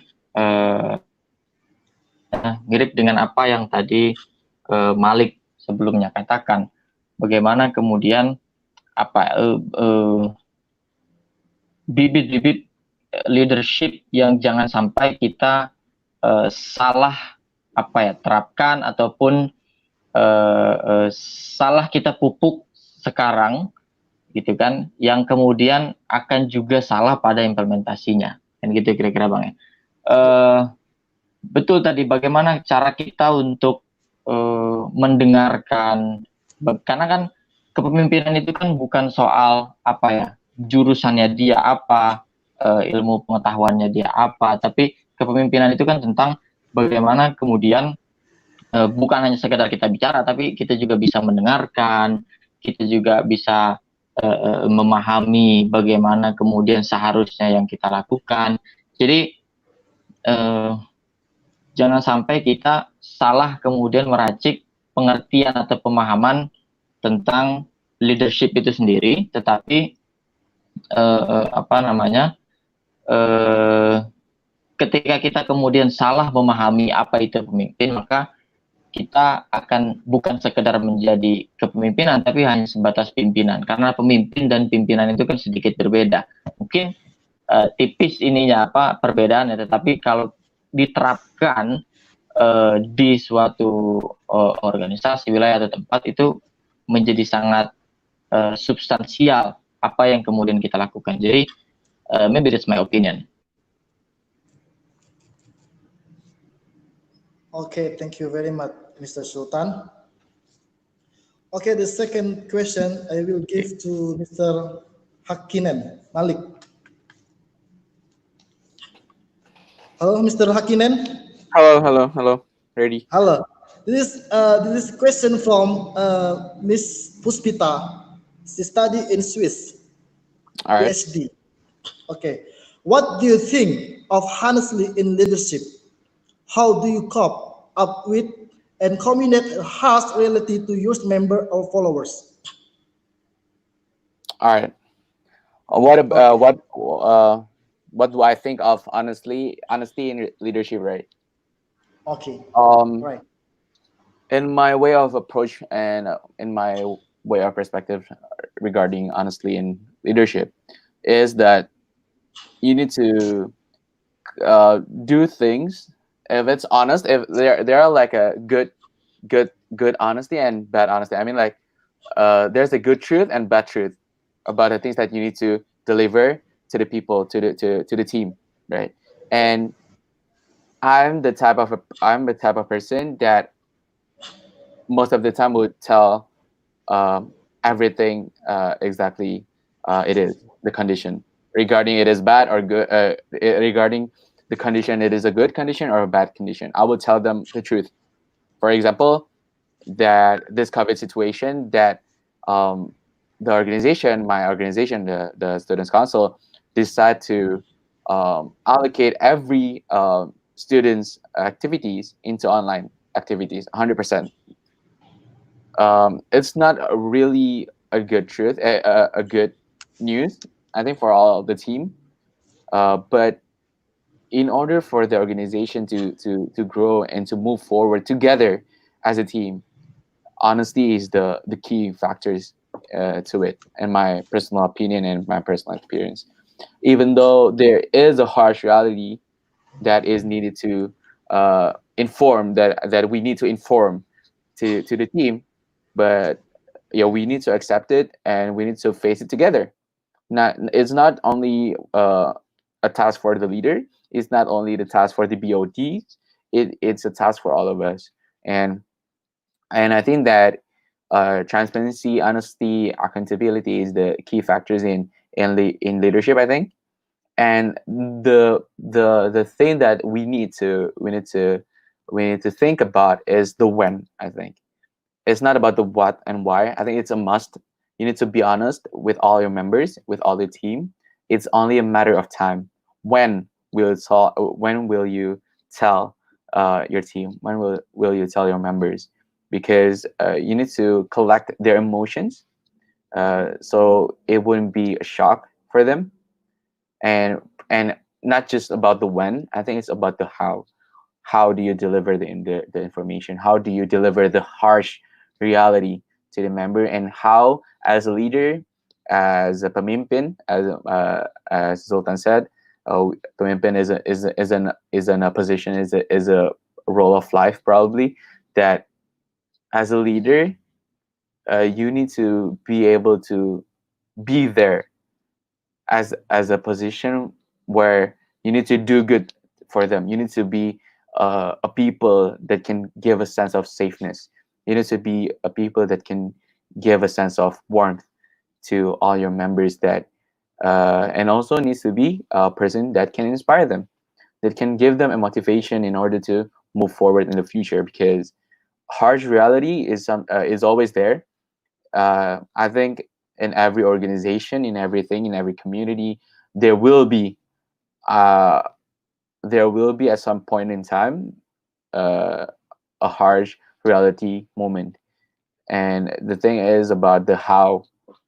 mirip dengan apa yang tadi Malik sebelumnya katakan, bagaimana kemudian bibit-bibit leadership yang jangan sampai kita salah terapkan ataupun salah kita pupuk sekarang gitu kan, yang kemudian akan juga salah pada implementasinya, kan gitu kira-kira Bang ya. Betul tadi, bagaimana cara kita untuk mendengarkan, karena kan kepemimpinan itu kan bukan soal jurusannya dia apa, ilmu pengetahuannya dia apa, tapi kepemimpinan itu kan tentang bagaimana kemudian bukan hanya sekedar kita bicara, tapi kita juga bisa mendengarkan, kita juga bisa memahami bagaimana kemudian seharusnya yang kita lakukan. Jadi jangan sampai kita salah kemudian meracik pengertian atau pemahaman tentang leadership itu sendiri, tetapi ketika kita kemudian salah memahami apa itu pemimpin, maka kita akan bukan sekedar menjadi kepemimpinan, tapi hanya sebatas pimpinan. Karena pemimpin dan pimpinan itu kan sedikit berbeda. Mungkin tipis ininya perbedaannya, tetapi kalau diterapkan di suatu organisasi, wilayah atau tempat, itu menjadi sangat substansial apa yang kemudian kita lakukan. Jadi maybe that's my opinion. Okay, thank you very much, Mr. Sultan. Okay, the second question I will give to Mr. Hakinen Malik. Hello, Mr. Hakinen. Hello. Ready. Hello. This is a question from Miss Puspita. She studied in Swiss. All right. PhD. Okay. What do you think of honestly in leadership? How do you cope up with and communicate harsh reality to your member or followers? All right. What do I think of honesty in leadership, right? Okay. Right. In my way of approach and in my way of perspective regarding honestly in leadership is that you need to do things if it's honest. If there are like a good honesty and bad honesty. I mean, like there's a good truth and bad truth about the things that you need to deliver to the people, to the team, right? And I'm the type of person that most of the time would tell everything exactly it is the condition, regarding it is bad or good, regarding the condition it is a good condition or a bad condition. I will tell them the truth. For example, that this COVID situation, that my organization, the Students' Council, decide to allocate every students' activities into online activities, 100%. It's not really a good truth, a good news, I think, for all the team. But in order for the organization to grow and to move forward together as a team, honesty is the key factors to it, in my personal opinion and my personal experience. Even though there is a harsh reality that is needed to inform, that we need to inform to the team, but we need to accept it and we need to face it together. It's not only a task for the leader. It's not only the task for the BOTs. It's a task for all of us. And I think that transparency, honesty, accountability is the key factors in leadership, I think. And the thing that we need to think about is the when. I think it's not about the what and why. I think it's a must. You need to be honest with all your members, with all the team. It's only a matter of time. When will you tell your team? When will you tell your members? Because you need to collect their emotions, so it wouldn't be a shock for them. And not just about the when. I think it's about the how. how do you deliver the information? How do you deliver the harsh reality to the member? And how, as a leader, as a pemimpin, as Sultan said, pemimpin is in a position, is a role of life, probably, that as a leader, you need to be able to be there as a position where you need to do good for them. You need to be a people that can give a sense of safeness. You need to be a people that can give a sense of warmth to all your members, that and also needs to be a person that can inspire them, that can give them a motivation in order to move forward in the future, because harsh reality is always there. I think in every organization, in everything, in every community, there will be uh, at some point in time uh, a harsh reality moment. And the thing is about the how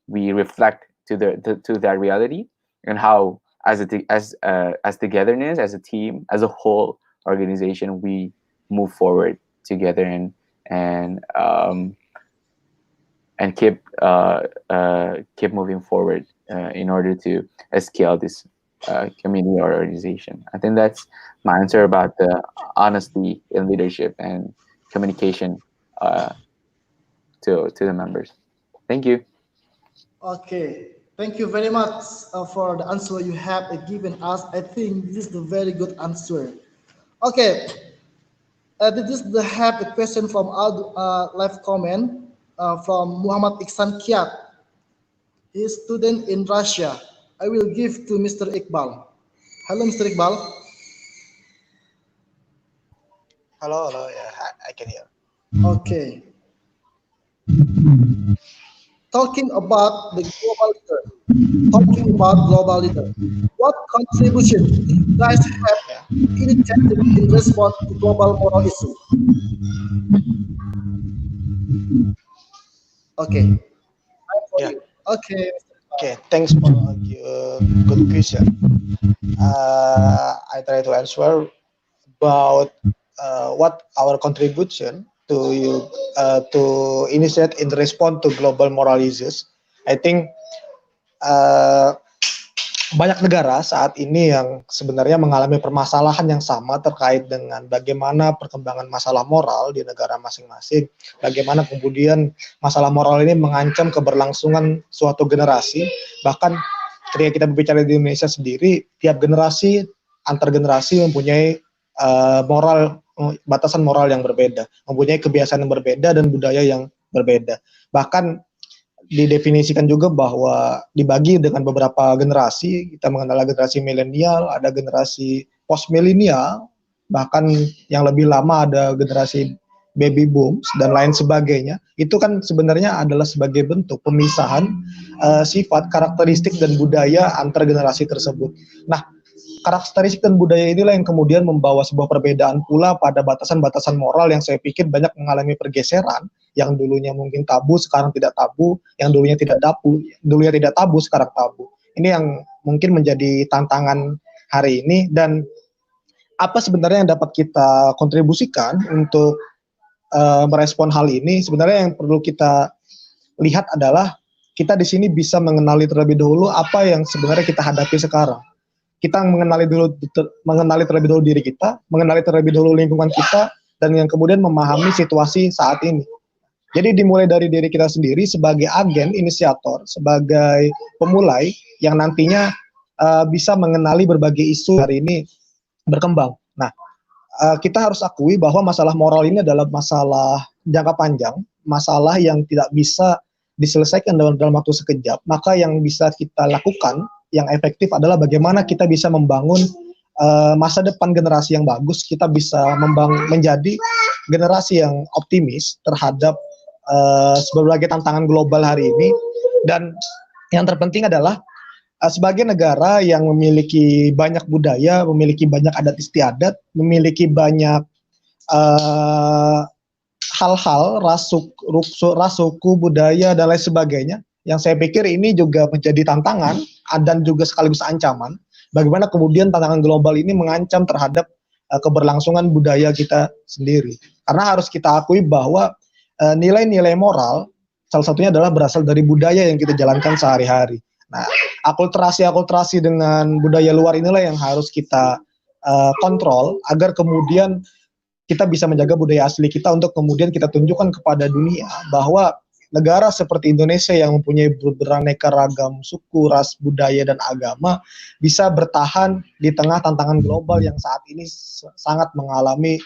we reflect to that reality, and how as togetherness, as a team, as a whole organization, we move forward together, and keep moving forward in order to scale this community or organization. I think that's my answer about the honesty in leadership and communication to the members. Thank you. Okay, thank you very much for the answer you have given us. I think this is the very good answer. Okay, this is the have a question from our live comment from Muhammad Iksan Kiat. He is student in Russia. I will give to Mr. Iqbal. Hello, Mr. Iqbal. Hello, yeah, I can hear. Okay. Talking about the global leader. Talking about global leader. What contribution do you guys have initiative in response to global moral issue? Okay. Yeah. Okay. Okay, thanks for your good question. I try to answer about what our contribution to initiate in response to global moral issues. I think uh, banyak negara saat ini yang sebenarnya mengalami permasalahan yang sama terkait dengan bagaimana perkembangan masalah moral di negara masing-masing, bagaimana kemudian masalah moral ini mengancam keberlangsungan suatu generasi. Bahkan ketika kita berbicara di Indonesia sendiri, tiap generasi, antar generasi mempunyai batasan moral yang berbeda, mempunyai kebiasaan yang berbeda dan budaya yang berbeda. Bahkan didefinisikan juga bahwa dibagi dengan beberapa generasi. Kita mengenal generasi milenial, ada generasi post milenial, bahkan yang lebih lama ada generasi baby booms dan lain sebagainya. Itu kan sebenarnya adalah sebagai bentuk pemisahan sifat, karakteristik dan budaya antar generasi tersebut. Nah, karakteristik dan budaya inilah yang kemudian membawa sebuah perbedaan pula pada batasan-batasan moral yang saya pikir banyak mengalami pergeseran, yang dulunya mungkin tabu sekarang tidak tabu, yang dulunya tidak tabu sekarang tabu. Ini yang mungkin menjadi tantangan hari ini, dan apa sebenarnya yang dapat kita kontribusikan untuk merespon hal ini. Sebenarnya yang perlu kita lihat adalah kita di sini bisa mengenali terlebih dahulu apa yang sebenarnya kita hadapi sekarang. Kita mengenali terlebih dahulu diri kita, mengenali terlebih dahulu lingkungan kita, dan yang kemudian memahami situasi saat ini. Jadi dimulai dari diri kita sendiri sebagai agen, inisiator, sebagai pemulai yang nantinya bisa mengenali berbagai isu hari ini berkembang. Nah, kita harus akui bahwa masalah moral ini adalah masalah jangka panjang, masalah yang tidak bisa diselesaikan dalam waktu sekejap. Maka yang bisa kita lakukan yang efektif adalah bagaimana kita bisa membangun masa depan generasi yang bagus, kita bisa menjadi generasi yang optimis terhadap berbagai tantangan global hari ini. Dan yang terpenting adalah sebagai negara yang memiliki banyak budaya, memiliki banyak adat istiadat, memiliki banyak hal-hal, ras suku, budaya, dan lain sebagainya, yang saya pikir ini juga menjadi tantangan dan juga sekaligus ancaman. Bagaimana kemudian tantangan global ini mengancam terhadap keberlangsungan budaya kita sendiri. Karena harus kita akui bahwa nilai-nilai moral salah satunya adalah berasal dari budaya yang kita jalankan sehari-hari. Nah, akulturasi dengan budaya luar inilah yang harus kita kontrol agar kemudian kita bisa menjaga budaya asli kita untuk kemudian kita tunjukkan kepada dunia bahwa negara seperti Indonesia yang mempunyai beraneka ragam suku, ras, budaya, dan agama bisa bertahan di tengah tantangan global yang saat ini sangat mengalami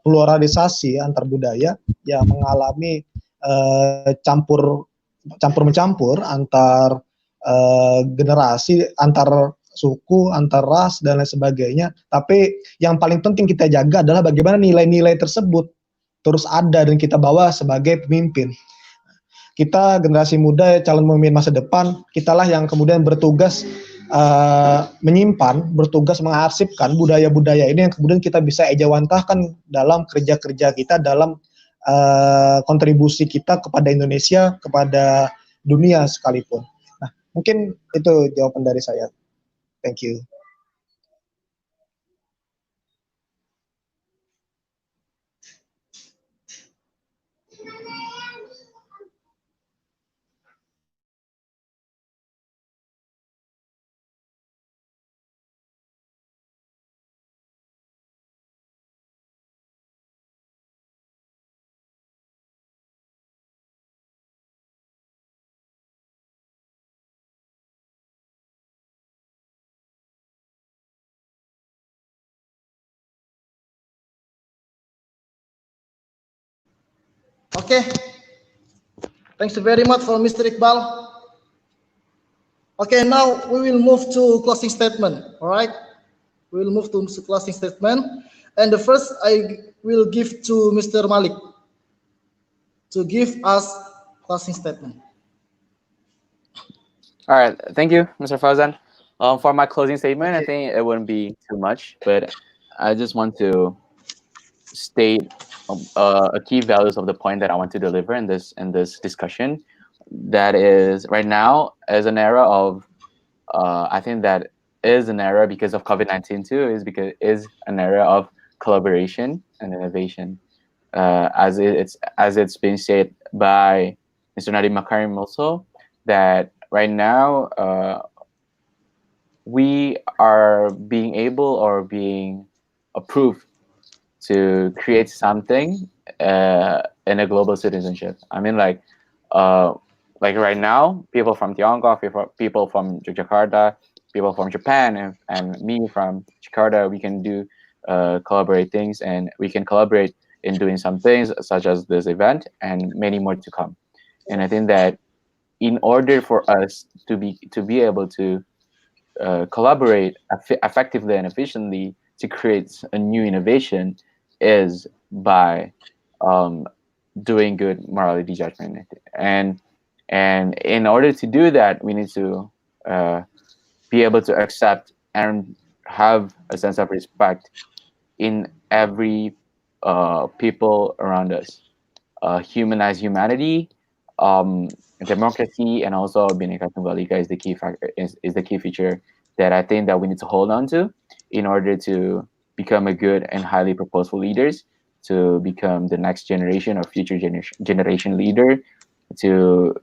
pluralisasi antar budaya, yang mengalami campur mencampur antar generasi, antar suku, antar ras, dan lain sebagainya. Tapi yang paling penting kita jaga adalah bagaimana nilai-nilai tersebut terus ada dan kita bawa sebagai pemimpin. Kita generasi muda, calon pemimpin masa depan, kitalah yang kemudian bertugas menyimpan, bertugas mengarsipkan budaya-budaya ini yang kemudian kita bisa ejawantahkan dalam kerja-kerja kita, dalam kontribusi kita kepada Indonesia, kepada dunia sekalipun. Nah, mungkin itu jawaban dari saya. Thank you. Okay. Thanks very much for Mr. Iqbal. Okay, now we will move to closing statement. All right, we will move to closing statement, and the first I will give to Mr. Malik to give us closing statement. All right, thank you, Mr. Fauzan. For my closing statement, I think it wouldn't be too much, but I just want to state a key values of the point that I want to deliver in this discussion. That is, right now is an era of I think that is an era because of COVID-19 too, is an era of collaboration and innovation. As it's been said by Mr. Nadiem Makarim also, that right now we are being able or being approved to create something in a global citizenship. I mean, like right now, people from Tiongkok, people from Jakarta, people from Japan, and me from Jakarta, we can do collaborate things, and we can collaborate in doing some things such as this event and many more to come. And I think that in order for us to be able to collaborate effectively and efficiently to create a new innovation is by doing good morality judgment. And in order to do that, we need to be able to accept and have a sense of respect in every people around us. Humanize humanity, democracy, and also Bhinneka Tunggal Ika is the key factor, is the key feature that I think that we need to hold on to in order to become a good and highly purposeful leaders, to become the next generation or future generation leader, to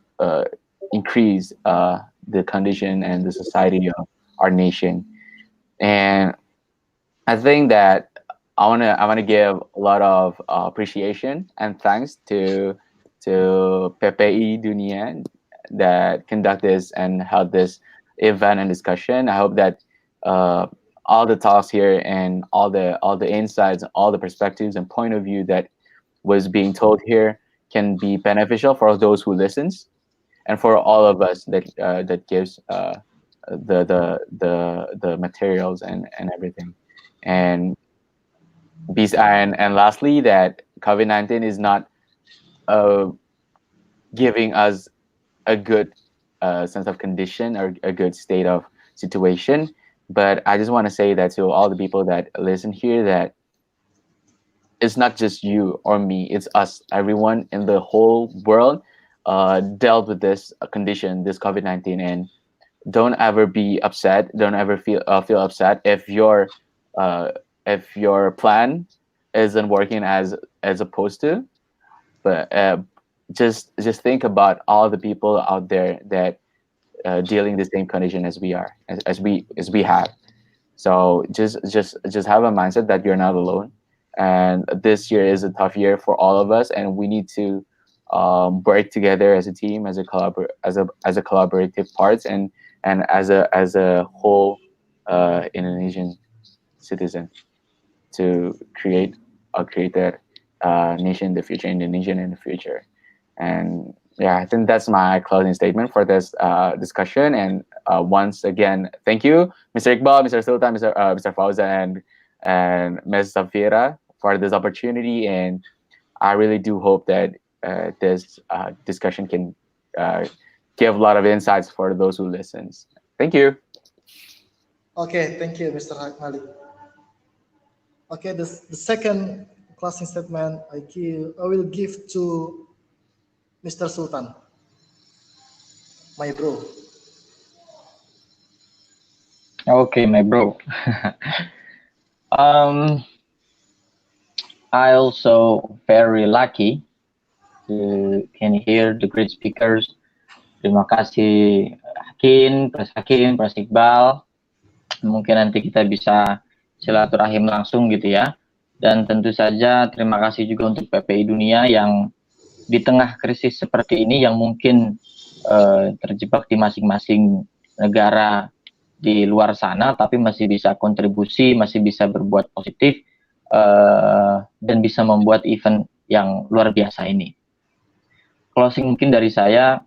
increase the condition and the society of our nation. And I think that I wanna give a lot of appreciation and thanks to PPI Dunia that conduct this and held this event and discussion. I hope that all the talks here and all the insights, all the perspectives and point of view that was being told here can be beneficial for those who listens, and for all of us that gives the materials and everything. And lastly, that COVID-19 is not giving us a good sense of condition or a good state of situation. But I just want to say that to all the people that listen here, that it's not just you or me, it's us, everyone in the whole world dealt with this condition, this COVID-19. And don't ever be upset, don't ever feel upset if your if your plan isn't working as opposed to, but just think about all the people out there that dealing the same condition as we are, as we have. So just have a mindset that you're not alone, and this year is a tough year for all of us, and we need to work together as a team, as a collaborative parts, and as a whole Indonesian citizen to create a greater nation in the future, Indonesian in the future. And yeah, I think that's my closing statement for this discussion. And once again, thank you, Mr. Iqbal, Mr. Sultan, Mr. Fauzan, and Ms. Safira for this opportunity. And I really do hope that this discussion can give a lot of insights for those who listens. Thank you. Okay, thank you, Mr. Malik. Okay, the second closing statement I will give to Mr. Sultan, my bro. Okay, my bro. I also very lucky to can hear the great speakers. Terima kasih Hakim, Pras Iqbal. Mungkin nanti kita bisa silaturahim langsung gitu ya. Dan tentu saja terima kasih juga untuk PPI Dunia yang di tengah krisis seperti ini yang mungkin terjebak di masing-masing negara di luar sana, tapi masih bisa kontribusi, masih bisa berbuat positif, dan bisa membuat event yang luar biasa ini. Closing mungkin dari saya,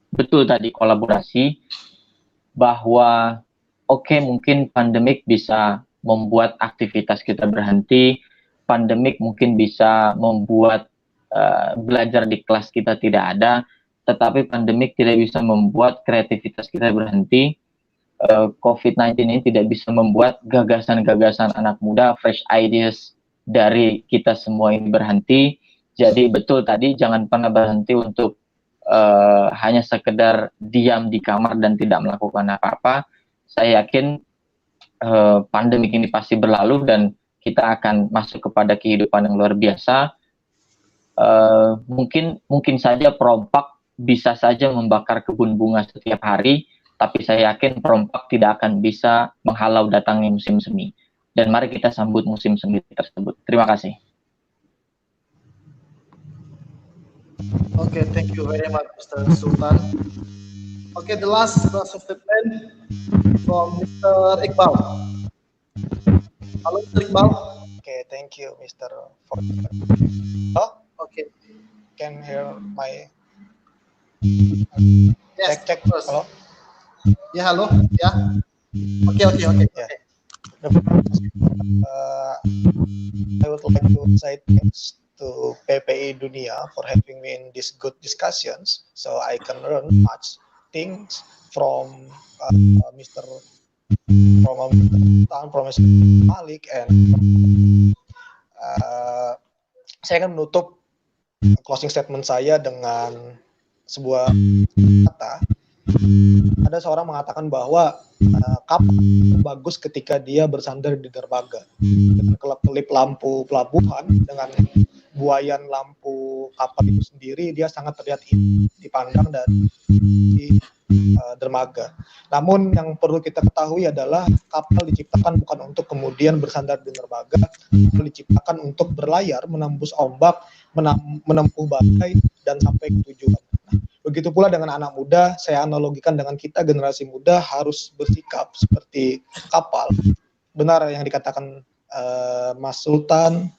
betul tadi kolaborasi, bahwa oke, mungkin pandemik bisa membuat aktivitas kita berhenti, pandemik mungkin bisa membuat belajar di kelas kita tidak ada, tetapi pandemik tidak bisa membuat kreativitas kita berhenti. COVID-19 ini tidak bisa membuat gagasan-gagasan anak muda, fresh ideas dari kita semua ini berhenti. Jadi betul tadi, jangan pernah berhenti untuk hanya sekedar diam di kamar dan tidak melakukan apa-apa. Saya yakin pandemik ini pasti berlalu dan kita akan masuk kepada kehidupan yang luar biasa. Mungkin saja perompak bisa saja membakar kebun bunga setiap hari, tapi saya yakin perompak tidak akan bisa menghalau datangnya musim semi. Dan mari kita sambut musim semi tersebut. Terima kasih. Okay, thank you very much, Mr. Sultan. Okay, the last statement from Mr. Iqbal. Hello, Mr. Iqbal. Okay, thank you, Mr. Oh, okay. Can hear my Yes, check. first. Hello. Yeah, hello. Yeah. Okay. Yeah. I would like to say thanks to PPI Dunia for having me in these good discussions, so I can learn much things from Mr. Malik, and saya akan menutup closing statement saya dengan sebuah kata. Ada seorang mengatakan bahwa kapal bagus ketika dia bersandar di dermaga. Dengan kelap-kelip lampu pelabuhan, dengan buayan lampu kapal itu sendiri, dia sangat terlihat dipandang dari dermaga. Namun yang perlu kita ketahui adalah kapal diciptakan bukan untuk kemudian bersandar di dermaga, kapal diciptakan untuk berlayar, menembus ombak, menempuh badai, dan sampai ke tujuan. Begitu pula dengan anak muda, saya analogikan dengan kita generasi muda harus bersikap seperti kapal. Benar yang dikatakan Mas Sultan,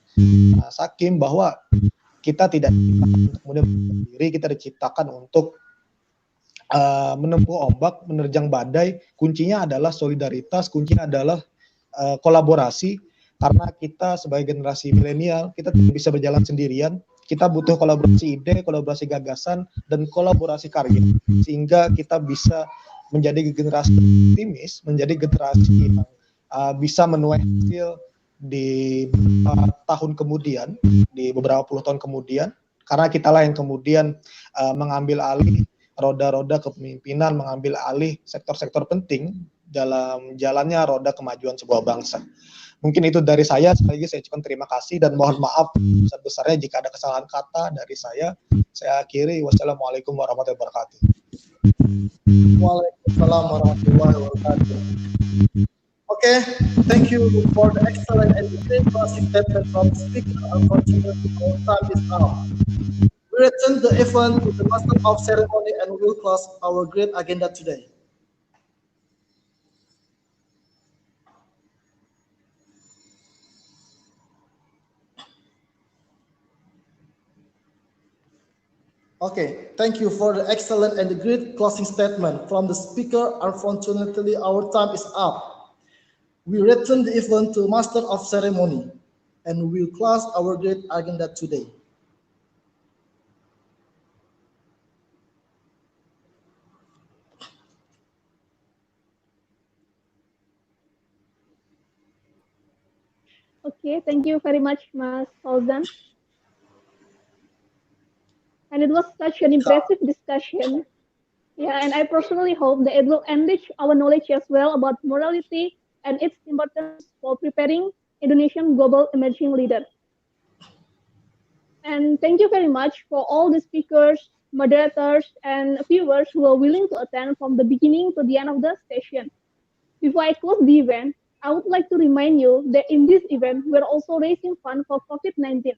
Mas Hakim, bahwa kita tidak diciptakan untuk kemudian berdiri, kita diciptakan untuk menempuh ombak, menerjang badai. Kuncinya adalah solidaritas, kuncinya adalah kolaborasi, karena kita sebagai generasi milenial, kita tidak bisa berjalan sendirian. Kita butuh kolaborasi ide, kolaborasi gagasan, dan kolaborasi karya, sehingga kita bisa menjadi generasi optimis, menjadi generasi yang bisa menuai hasil di beberapa tahun kemudian, di beberapa puluh tahun kemudian, karena kitalah yang kemudian mengambil alih roda-roda kepemimpinan, mengambil alih sektor-sektor penting dalam jalannya roda kemajuan sebuah bangsa. Mungkin itu dari saya. Sekali lagi saya ucapkan terima kasih dan mohon maaf sebesar-besarnya jika ada kesalahan kata dari saya. Saya akhiri. Wassalamualaikum warahmatullahi wabarakatuh. Waalaikumsalam warahmatullahi wabarakatuh. Okay, thank you for the excellent and great closing statement from the speaker. Unfortunately, our time is up. We return the event to the master of ceremony and will close our great agenda today. Okay, thank you for the excellent and the great closing statement from the speaker. Unfortunately, our time is up. We return the event to master of ceremony and will close our great agenda today. Okay, thank you very much, Mas Sultan. And it was such an impressive discussion. Yeah, and I personally hope that it will enrich our knowledge as well about morality and its importance for preparing Indonesian global emerging leader. And thank you very much for all the speakers, moderators, and viewers who are willing to attend from the beginning to the end of the session. Before I close the event, I would like to remind you that in this event, we're also raising funds for COVID-19,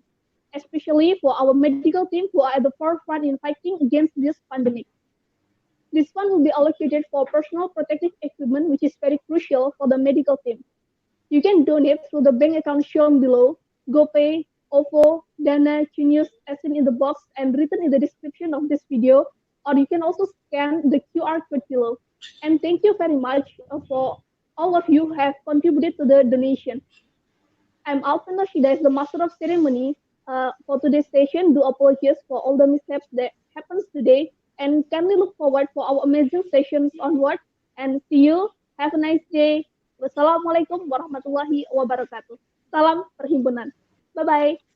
especially for our medical team who are at the forefront in fighting against this pandemic. This fund will be allocated for personal protective equipment, which is very crucial for the medical team. You can donate through the bank account shown below, GoPay, OVO, Dana, Genius, as seen in the box and written in the description of this video, or you can also scan the QR code below. And thank you very much for all of you who have contributed to the donation. I'm Alpha Shida, the master of ceremony for today's session. Do apologize for all the mishaps that happens today, and kindly look forward for our amazing sessions onward. And see you. Have a nice day. Wassalamualaikum warahmatullahi wabarakatuh. Salam perhimpunan. Bye bye.